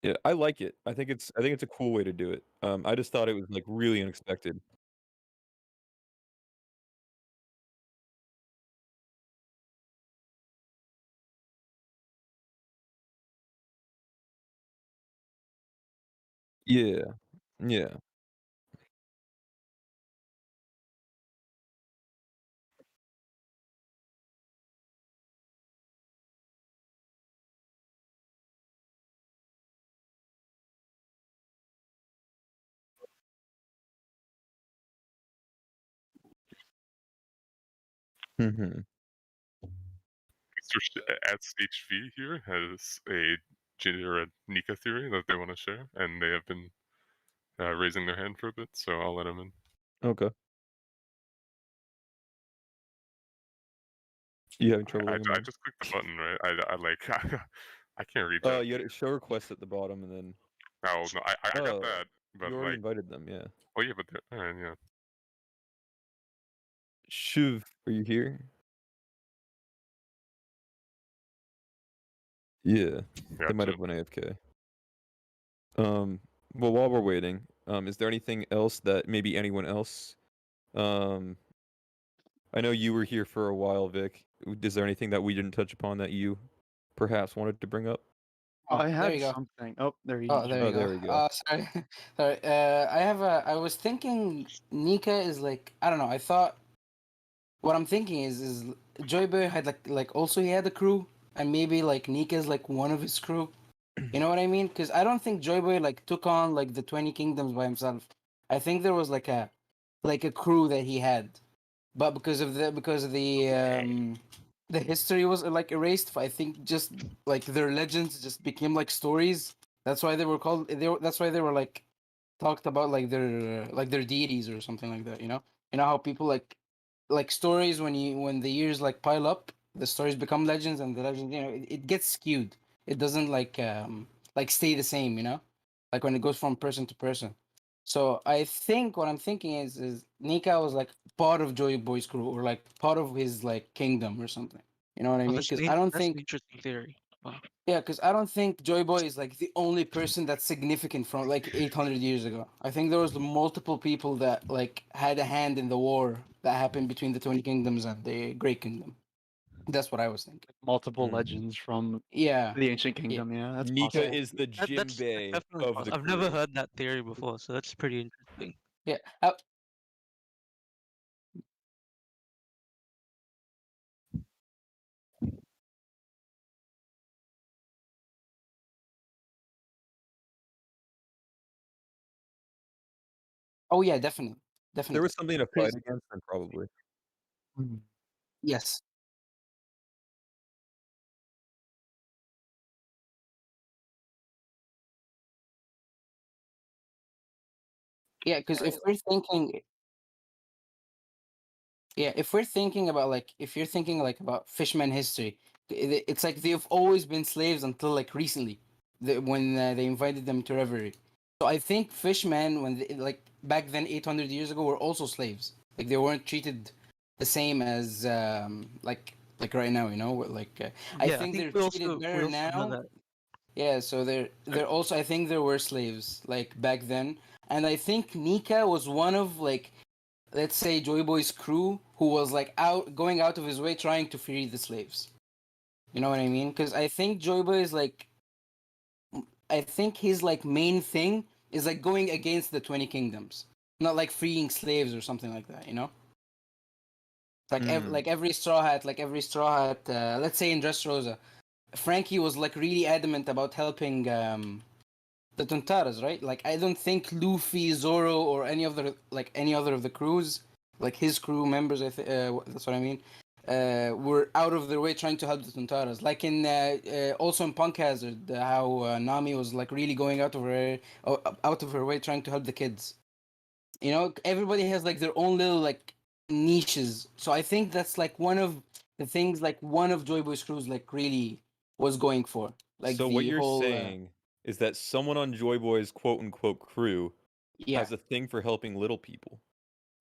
Yeah, I like it. I think it's a cool way to do it. I just thought it was like really unexpected. Yeah. Yeah. Mhm. At Stage V here has a Jin or a Nika theory that they want to share, and they have been raising their hand for a bit, so I'll let them in. Okay. You having trouble I letting 'em in? just clicked the button, right? I like I can't reach Oh, out. you had to show request at the bottom and then No, I got Oh, that, but you already like, invited them, yeah. oh yeah, but alright, yeah. Shiv, are you here? Yeah, they might Gotcha. have been AFK. Well, while we're waiting, is there anything else that maybe anyone else, um, I know you were here for a while, Vic. Is there anything that we didn't touch upon that you perhaps wanted to bring up? I there had you go. something. Oh, there you Oh, go. there Oh, you go. there we go. Sorry, sorry. I was thinking Nika is like, I don't know. I thought what I'm thinking is Joy Boy had like also he had a crew, and maybe like Nika is like one of his crew. You know what I mean? Because I don't think Joy Boy like took on like the 20 Kingdoms by himself. I think there was like a crew that he had, but because of the history was like erased. I think just like their legends just became like stories. That's why they were called. That's why they were like talked about like their deities or something like that. You know how people like stories when the years like pile up, the stories become legends, and the legends it gets skewed. It doesn't like stay the same. Like when it goes from person to person. So I think what I'm thinking is Nika was like part of Joy Boy's crew or like part of his like kingdom or something. You know what I Oh, mean? Because I don't that's an think interesting theory. Wow. yeah, because I don't think Joy Boy is like the only person that's significant from like 800 years ago. I think there was multiple people that like had a hand in the war that happened between the 20 Kingdoms and the Great Kingdom. That's what I was thinking. Multiple Mm. legends from Yeah, the ancient kingdom. Yeah, that's Nika possible. is the That's Jinbei definitely of possible. the I've never crew. heard that theory before, so that's pretty interesting. yeah. Oh yeah, definitely, If there definitely. was something to fight against, then probably. Mhm. Yes. Yeah, because if we're thinking, Yeah, if we're thinking about like, if you're thinking like about fisherman history, it's like they've always been slaves until like recently, when they invited them to revelry. So I think fishmen, when they, like back then 800 years ago, were also slaves. Like they weren't treated the same as like right now, you know. Like I Yeah, think they're we treated also better know now. that. Yeah, so they're also, I think there were slaves like back then, and I think Nika was one of like, let's say, Joy Boy's crew who was like going out of his way trying to free the slaves. You know what I mean? Because I think Joy Boy is like, I think his like main thing is like going against the 20 kingdoms, not like freeing slaves or something like that. You know? Like like every straw hat, let's say in Dressrosa, Frankie was like really adamant about helping the Tontaras, right? Like I don't think Luffy, Zoro, or any other of the crews, like his crew members, that's what I mean, were out of their way trying to help the Tontaras. Like in also in Punk Hazard, how Nami was like really going out of her way trying to help the kids. You know, everybody has like their own little like niches. So I think that's like one of the things like one of Joy Boy's crews like really was going for. Like So the what you're whole saying is that someone on Joy Boy's quote unquote crew yeah. has a thing for helping little people.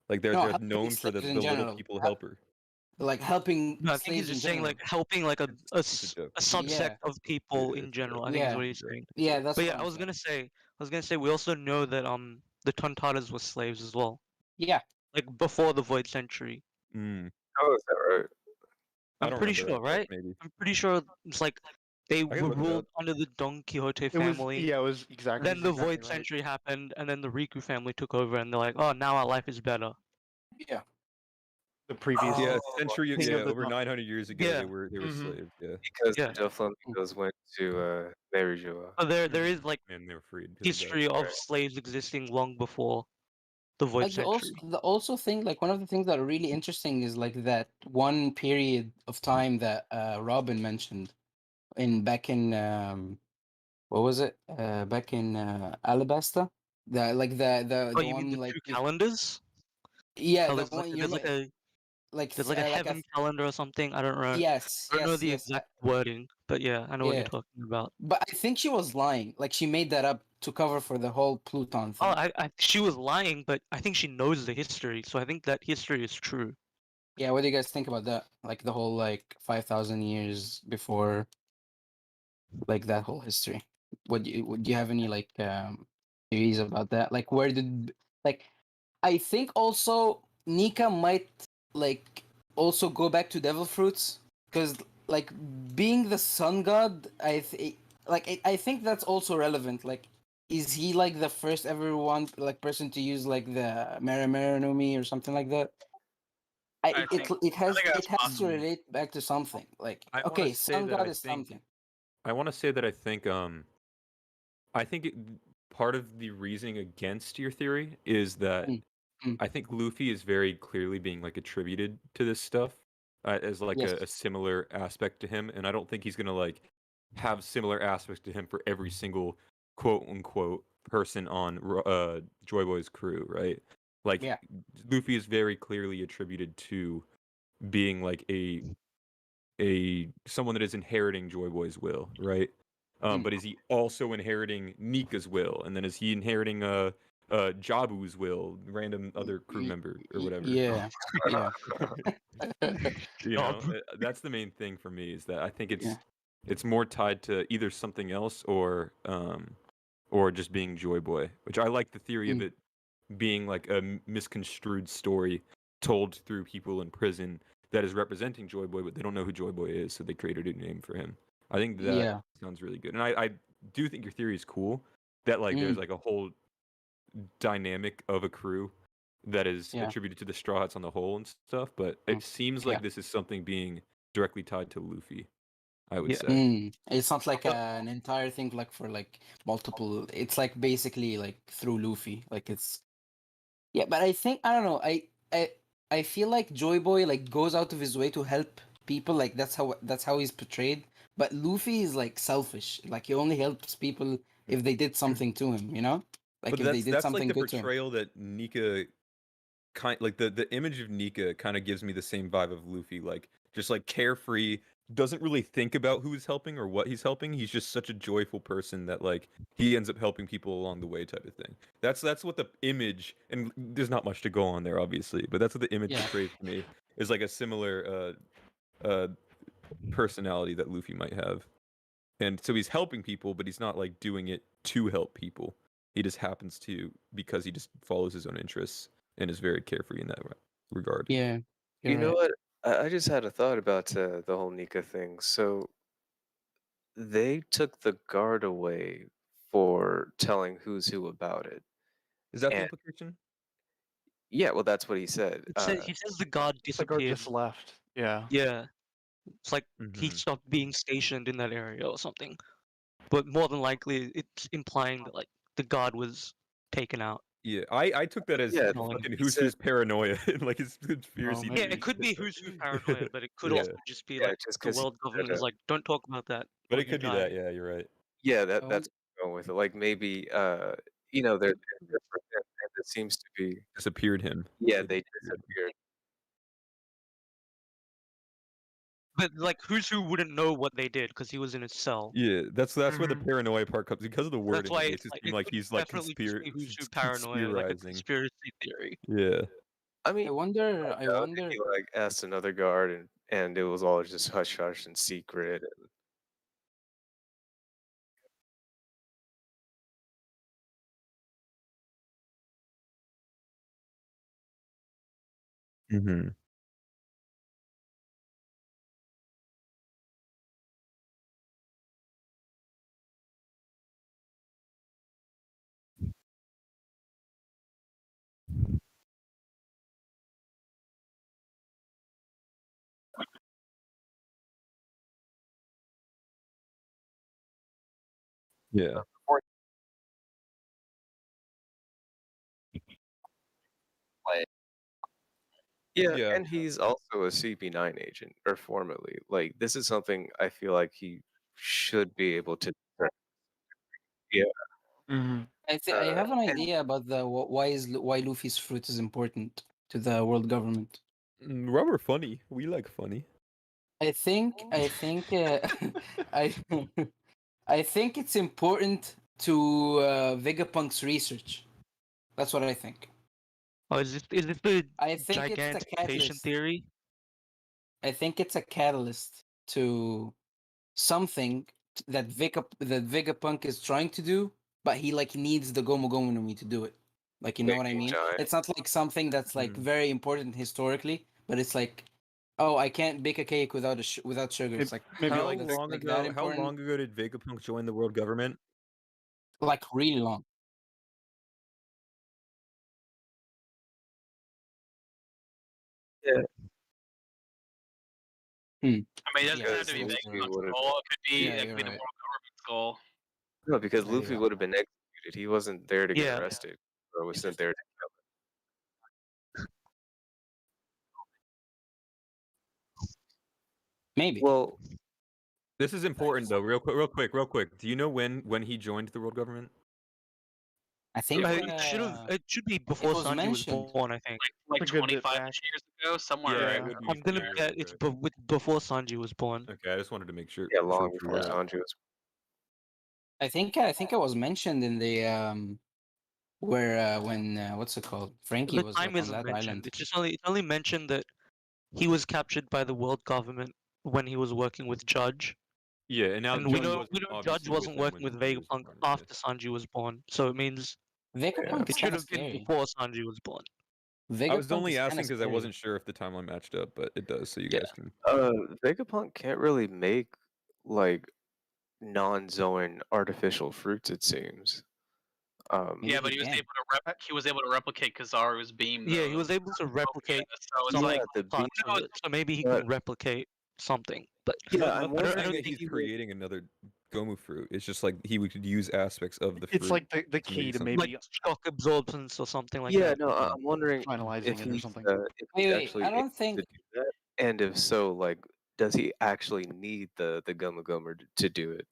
Like they're No, they're helping known for slaves in the little general. people helper. Like helping No, I think he's slaves in just saying general. like helping like a It's a joke. subset Yeah. of people Yeah, in it's a joke. general. I think is Yeah. what he's It's a joke. saying. Yeah, that's But what yeah, I'm saying. I was gonna say we also know that the Tontaras were slaves as well. Yeah. Like before the Void Century. Mm, Oh, is that right? I I'm don't pretty remember sure, that, but right? maybe. I'm pretty sure it's like they can were look it up. ruled under the Don Quixote It was family. yeah, it was exactly. Then the exactly Void right. Century happened, and then the Riku family took over, and they're like, "Oh, now our life is better." Yeah. The previous. Yeah, Oh, century. King Yeah, of the over Dark. 900 years ago, Yeah. they were Mhm. slaves. Yeah, because Yeah. the Doflamingos went to Mary Joa. But there is like and they were freed. 'cause of that. history of slaves existing long before the Void Like Century. the also thing, like one of the things that are really interesting is like that one period of time that Robin mentioned back in what was it? Back in Alabasta. The like the Oh, you one mean the like two calendars? yeah, Oh, the one you there's know like a like there's like a like heaven calendar or something. I don't know. yes, I don't know yes, the yes. exact wording, but yeah, I know what you're Yeah. talking about. But I think she was lying. Like she made that up to cover for the whole Pluton thing. Oh, she was lying, but I think she knows the history, so I think that history is true. Yeah, what do you guys think about that? Like the whole like 5,000 years before, like that whole history. Would you have any like theories about that? Like where did like I think also Nika might like also go back to Devil Fruits because like being the sun god, I think that's also relevant. Like, is he like the first ever person to use like the Mera no Mi or something like that? I think- It has think that's it has to possible. relate back to something. Like I wanna okay, say sun that god I is think- something. I want to say that I think part of the reasoning against your theory is that I think Luffy is very clearly being like attributed to this stuff as like Yes. a similar aspect to him, and I don't think he's gonna like have similar aspects to him for every single quote unquote person on Joy Boy's crew, right? Like Yeah. Luffy is very clearly attributed to being like a someone that is inheriting Joy Boy's will, right? But is he also inheriting Nika's will, and then is he inheriting Jabu's will, random other crew member or whatever? Yeah. Yeah. You know, that's the main thing for me is that I think Yeah. it's more tied to either something else or just being Joy Boy, which I like the theory of it being like a misconstrued story told through people in prison that is representing Joy Boy, but they don't know who Joy Boy is, so they created a name for him. I think that Yeah. sounds really good, and I do think your theory is cool. That like there's like a whole dynamic of a crew that is Yeah. attributed to the Straw Hats on the whole and stuff, but it seems like Yeah. this is something being directly tied to Luffy. I would Yeah. say. It's not like an entire thing like for like multiple. It's like basically like through Luffy. Like it's yeah, but I think I don't know. I feel like Joy Boy like goes out of his way to help people. Like that's how he's portrayed. But Luffy is like selfish. Like he only helps people if they did something to him. You know, like But if they did that's something like the good to him. portrayal that Nika the image of Nika kind of gives me the same vibe of Luffy, like just like carefree, doesn't really think about who he's helping or what he's helping. He's just such a joyful person that like he ends up helping people along the way, type of thing. That's what the image, and there's not much to go on there, obviously, but that's what the image Yeah. portrays to me, is like a similar personality that Luffy might have. And so he's helping people, but he's not like doing it to help people. He just happens to, because he just follows his own interests and is very carefree in that regard. Yeah. You You're know right. what? I just had a thought about the whole Nika thing. So they took the guard away for telling who's who about it. Is that the And implication? yeah, well, that's what he said. He says the guard The guard disappeared. just left. Yeah. Yeah. It's like he Mhm. stopped being stationed in that area or something. But more than likely, it's implying that like the guard was taken out. Yeah, I took that as Yeah, fucking he who's said- paranoia and like his conspiracy. maybe. Yeah, theories. it could be who's paranoia, but it could Yeah. also just be Yeah, like just the 'cause he world said, government is like, don't talk about that. But or it you could be die." that. Yeah, you're right. Yeah, I that's wonder- where I'm going with it. Like maybe you know, they're different, and it seems to be Disappeared him. yeah, They they disappeared. disappeared. But like, who's who wouldn't know what they did because he was in his cell. Yeah, that's where the Mhm. paranoia part comes, because of the wording. That's why It it's makes it like, seem it like could he's like definitely just be who's who paranoia, like a conspiring. conspiracy theory. Yeah. I mean, I wonder. I I doubt wonder. if he like asked another guard, and it was all just hush hush and secret. And Mm-hmm. Yeah. yeah, Yeah. and he's also a CP9 agent, or formerly. Like this is something I feel like he should be able to. Yeah, Mm-hmm. I have an and- idea about why Luffy's fruit is important to the world government. Rubber funny. We like funny. I think I I think it's important to Vegapunk's research. That's what I think. Oh, is this the I think it's the gigantic patient catalyst. theory? I think it's a catalyst to something that Vegapunk is trying to do, but he like needs the Gomu Gomu no Mi to do it. Like, you know what I Making mean? giant. It's not like something that's like Mm. very important historically, but it's like, oh, I can't bake a cake without without sugar. It's like Maybe How like that's, long like, ago? that How important. long ago did Vegapunk join the world government? Like really long. I mean, it doesn't Yeah, have to be Luffy Vegapunk's would've- goal. It could be Yeah, it you're could be the right. world government's goal. No, because Yeah, Luffy yeah. would have been executed. He wasn't there to get Yeah. arrested. Or was sent there. Maybe. Well, This is important though. Real quick. Do you know when he joined the world government? I think It should be before was Sanji mentioned. was born. I think. Like A good bit 25 back. years ago, somewhere. Yeah, around it would be. I'm gonna yeah, bet it's before Sanji was born. Okay, I just wanted to make sure. yeah, long sure before that. Sanji was. I think it was mentioned in the where when what's it called? Frankie The was time like, on isn't that mentioned. island. It's only mentioned that he was captured by the world government when he was working with Judge. Yeah, and now And we Judge know wasn't Judge obviously wasn't him working when with he was Vegapunk born, after Sanji was born. So it means Vegapunk's it should kinda have been scary. before Sanji was born. I was Vegapunk only is kinda asking because I scary. wasn't sure if the timeline matched up, but it does, so you Yeah. guys can. Vegapunk can't really make like non-Zoan artificial fruits. It seems. Maybe Yeah, but he he was can. able to he was able to replicate Kizaru's beam. Yeah, he though. was able to replicate So it's some like the parts no, of it. So maybe he but- can replicate something. But Yeah, Not- I'm nothing wondering saying I that don't he's think- creating another Gomu fruit. It's just like he would use aspects of the fruit. It's like the to key make to something. maybe like shock absorbance or something like yeah, that. no, I'm wondering finalizing if it or he's something. if he's Wait, actually I able don't think to do that, and if so, like, does he actually need the Gomu Gomu to do it?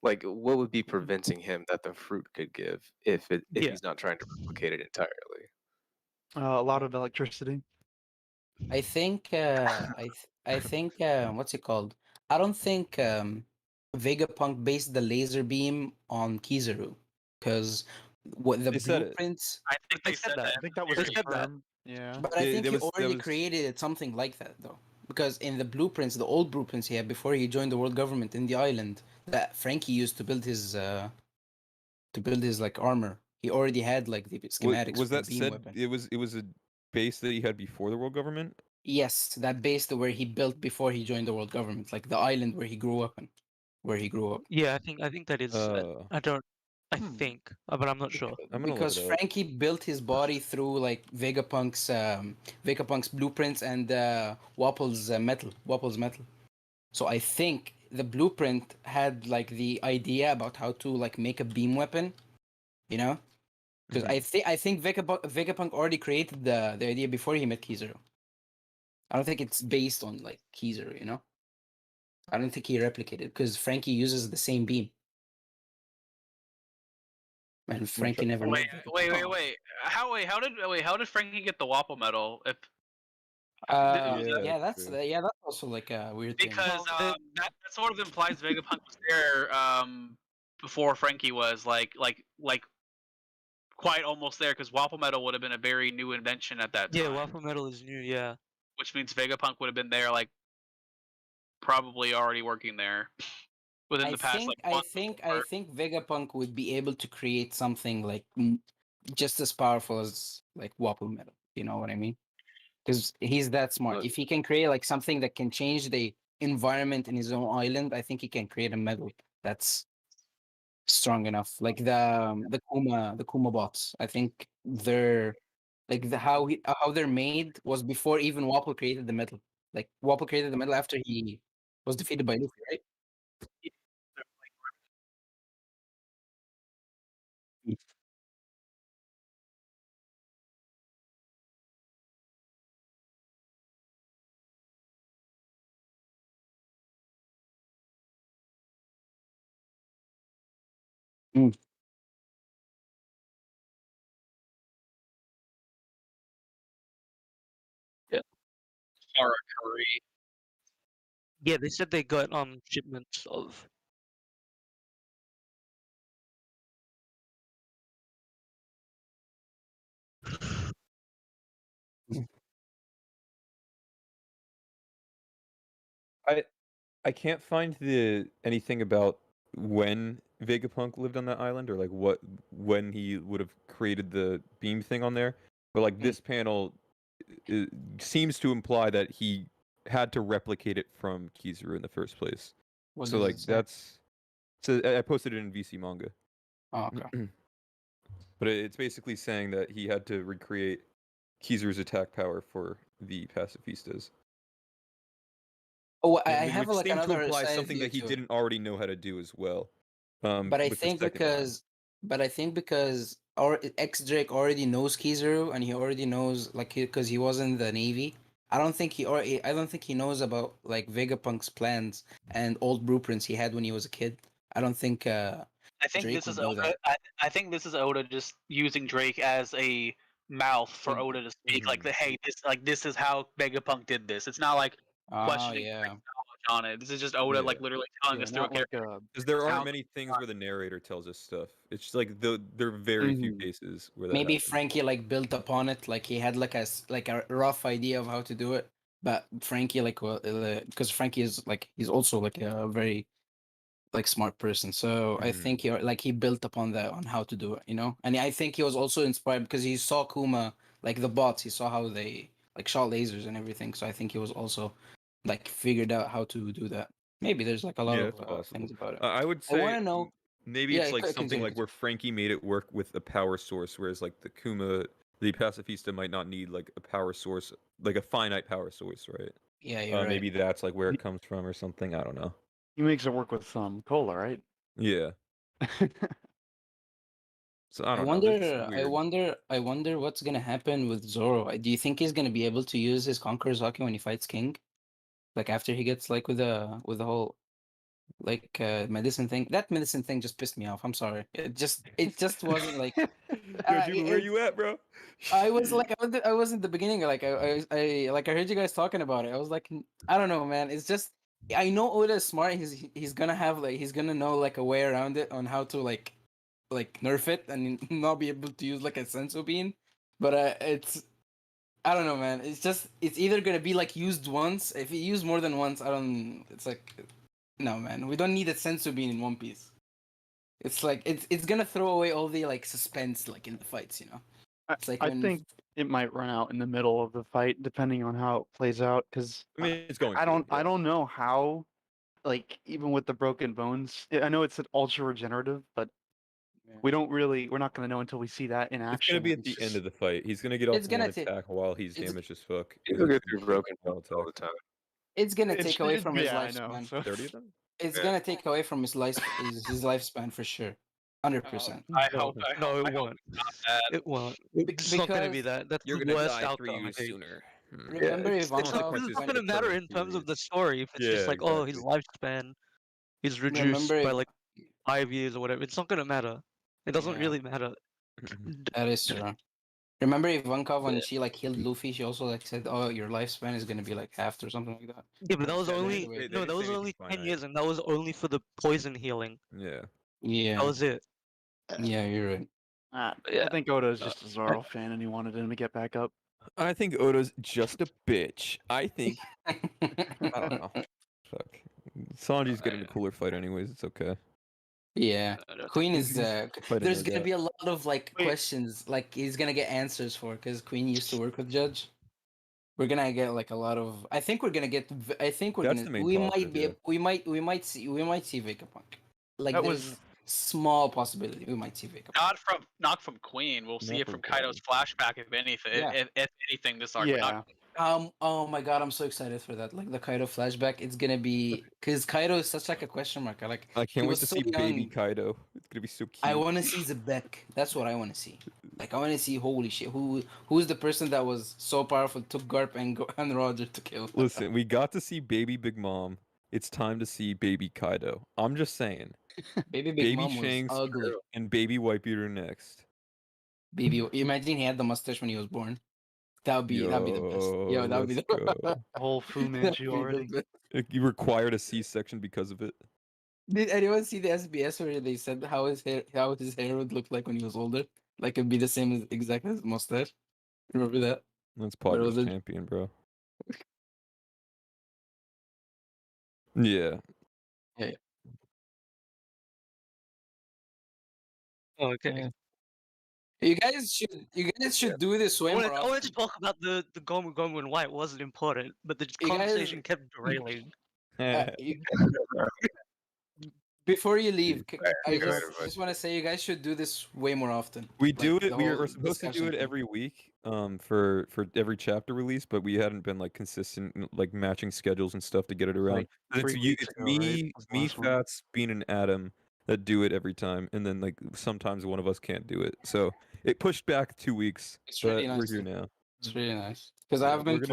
Like, what would be preventing him that the fruit could give if Yeah. he's not trying to replicate it entirely? A lot of electricity. I think I think what's it called? I don't think Vegapunk based the laser beam on Kizaru because what the They said it. blueprints. I think They they said said that. that. I think that was They said that. confirmed. Yeah. But I think There he was- there already was- created something like that though, because in the blueprints, the old blueprints he had before he joined the world government in the island that Frankie used to build his like armor, he already had like the schematics Was for the that beam said? weapon. It was a base that he had before the world government. Yes, that base where he built before he joined the world government, like the island where he grew up in, where he grew up. Yeah, I think that is. I don't. I Hmm. think, but I'm not sure. I'm gonna look Because it up. Frankie built his body through like Vegapunk's blueprints and Wapple's metal. So I think the blueprint had like the idea about how to like make a beam weapon, you know? Because Mhm. I think Vegapunk already created the idea before he met Kizaru. I don't think it's based on like Kizaru, you know? I don't think he replicated because Frankie uses the same beam. And Frankie never Wait, made how did Frankie get the Wapple medal? If Uh, was Yeah, yeah, that's that's true. yeah, that's also like a weird thing. because Well, that sort of implies Vegapunk was there before Frankie was like quite almost there because Wapple metal would have been a very new invention at that time. Yeah, Waffle Metal is new. Yeah. Which means Vegapunk would have been there like probably already working there within the past like month I before. think Vegapunk would be able to create something like just as powerful as like Wapple Metal. You know what I mean? Because he's that smart. But- If he can create like something that can change the environment in his own island, I think he can create a medal that's strong enough. Like the Kuma bots. I think they're like how they're made was before even Wapple created the metal. Like Wapple created the metal after he was defeated by Luffy, right? Mm. Karakuri. Yeah, they said they got shipments of. I can't find anything about when Vegapunk lived on that island or like when he would have created the beam thing on there. But like this panel seems to imply that he had to replicate it from Kizaru in the first place. What So does like it say? that's so I posted it in VC manga. Oh, okay. But it's basically saying that he had to recreate Kizaru's attack power for the pacifistas. Oh, I Which have like seemed to another imply side something view that he too. didn't already know how to do as well. But I with the think second line. because our X Drake already knows Kizaru and he already knows like because he was in the Navy. I don't think he knows about like Vegapunk's plans and old blueprints he had when he was a kid. I don't think I think Drake this is would know Oda. that. I think this is Oda just using Drake as a mouth for Mm. Oda to speak. Like Mhm. hey, this is how Vegapunk did this. It's not like Oh questioning yeah. Drake's knowledge on it. This is just Oda like Yeah. literally telling Yeah, us through a not like character. a. Because there aren't Sounds many things where the narrator tells us stuff. It's just like there are very few Mhm. cases where that Maybe happens. Frankie like built upon it, like he had like like a rough idea of how to do it. But Frankie like because Frankie is like he's also like a very like smart person. So I Mhm. think he built upon that on how to do it, you know. And I think he was also inspired because he saw Kuma like the bots. He saw how they like shot lasers and everything. So I think he was also like figured out how to do that. Maybe there's like a lot Yeah, of it's possible. things about it. I would I want say to know. maybe Yeah, it's like something continue. like where Frankie made it work with a power source, whereas like the pacifista might not need like a power source, like a finite power source, right? Yeah, you're right. Maybe that's like where it comes from or something. I don't know. He makes it work with cola, right? Yeah. So I I don't know. This is wonder, weird. I wonder what's gonna happen with Zoro. Do you think he's gonna be able to use his Conqueror's Haki when he fights King? Like after he gets like with the whole medicine thing. That medicine thing just pissed me off. I'm sorry. It just wasn't like. Yo, Juba, where it- you at, bro? I was like, I was in the beginning. Like, I heard you guys talking about it. I was like, I don't know, man. It's just, I know Oda is smart. He's gonna have like, he's gonna know like a way around it on how to like nerf it and not be able to use like a sensu bean. But it's, I don't know, man. It's just, it's either gonna be like used once. If you use more than once, I don't. It's like, no, man. We don't need a sensu bean in One Piece. It's like it's gonna throw away all the like suspense like in the fights, you know. It's like I when- think it might run out in the middle of the fight, depending on how it plays out. Because I mean, it's going. I to, don't yeah. know how, like even with the broken bones. I know it's an ultra regenerative, but we're not gonna know until we see that in It's action. gonna be at and the it's end of just- the fight. He's gonna get off It's one gonna ta- attack while he's it's- damaged as fuck. People and go it's through gonna broken take one bones all the attack. time. it's gonna It's- take away from his yeah, I know, lifespan. so- 30 of them. It's Yeah. gonna take away from his lifespan for sure, 100%. I No, hope. no, I it hope won't. it's not bad. It won't. Be- It's not gonna be because that. That's You're the gonna worst die outcome. 3 I years think. sooner. Remember it's not, consequences it's not when gonna the matter current in terms of period. the story if it's Yeah, just like, oh, his exactly. lifespan is reduced Remember by if- like 5 years or whatever. It's not gonna matter. It doesn't Yeah. really matter. That is true. Remember Ivankov when she like healed Luffy, she also like said, "Oh, your lifespan is gonna be like halved or something like that." Yeah, but that was Yeah, they only didn't say- they no, didn't that say was anything only 10 finite. years, and that was only for the poison healing. Yeah. Yeah, That was it. yeah, you're right. I Yeah. think Oda is just a Zoro fan, and he wanted him to get back up. I think Oda's just a bitch. I think I don't know. Fuck. Sanji's getting a cooler fight anyways. It's okay. Yeah, Queen is. Fighting There's like gonna that. be a lot of like Wait. questions, like he's gonna get answers for, because Queen used to work with Judge. We're gonna get like a lot of. I think we're gonna get. I think we're That's the gonna. main We positive, might be. yeah. We might see. We might see Vegapunk. Like That there's was- small possibility we might see Vegapunk. Not from Queen. We'll see Not it from from Kaido's flashback if anything. Yeah. If anything, this arc. but Yeah, not- Oh my god, I'm so excited for that. Like the Kaido flashback, it's gonna be because Kaido is such like a question mark. I he can't wait was to so see baby young. Kaido. It's gonna be so cute. I want to see Zebek. That's what I want to see. Like I want to see, holy shit, who's the person that was so powerful, took Garp and Roger to kill? Listen, we got to see baby Big Mom. It's time to see baby Kaido. I'm just saying. Baby Big Baby Mom Shanks was ugly. and baby Whitebeard next. Baby, imagine he had the mustache when he was born. That'd be the best. Yo, that would be the let's go. whole Fu that'd Manchu be the already. best. You required a C-section because of it. Did anyone see the SBS where they said how his hair would look like when he was older? Like it'd be the same as exactly as mustache. Remember that? That's Where Padres was it? champion, bro. Yeah. Oh, okay. You guys should do this way more I wanted often. to talk about the Gomu Gomu and why it wasn't important, but the You guys- conversation kept derailing. Before you leave, I go ahead, bud. just want to say you guys should do this way more often. We Like, do the it. We're whole supposed to do discussion it thing. every week, for every chapter release, but we hadn't been like consistent, like matching schedules and stuff to get it around. Like, And 3 weeks it's ago, right? me, Was the last one. Fats, Bean, and Adam that do it every time, and then like sometimes one of us can't do it. So it pushed back 2 weeks, It's but really we're nice. here now. It's really nice because Yeah, I've been we're gonna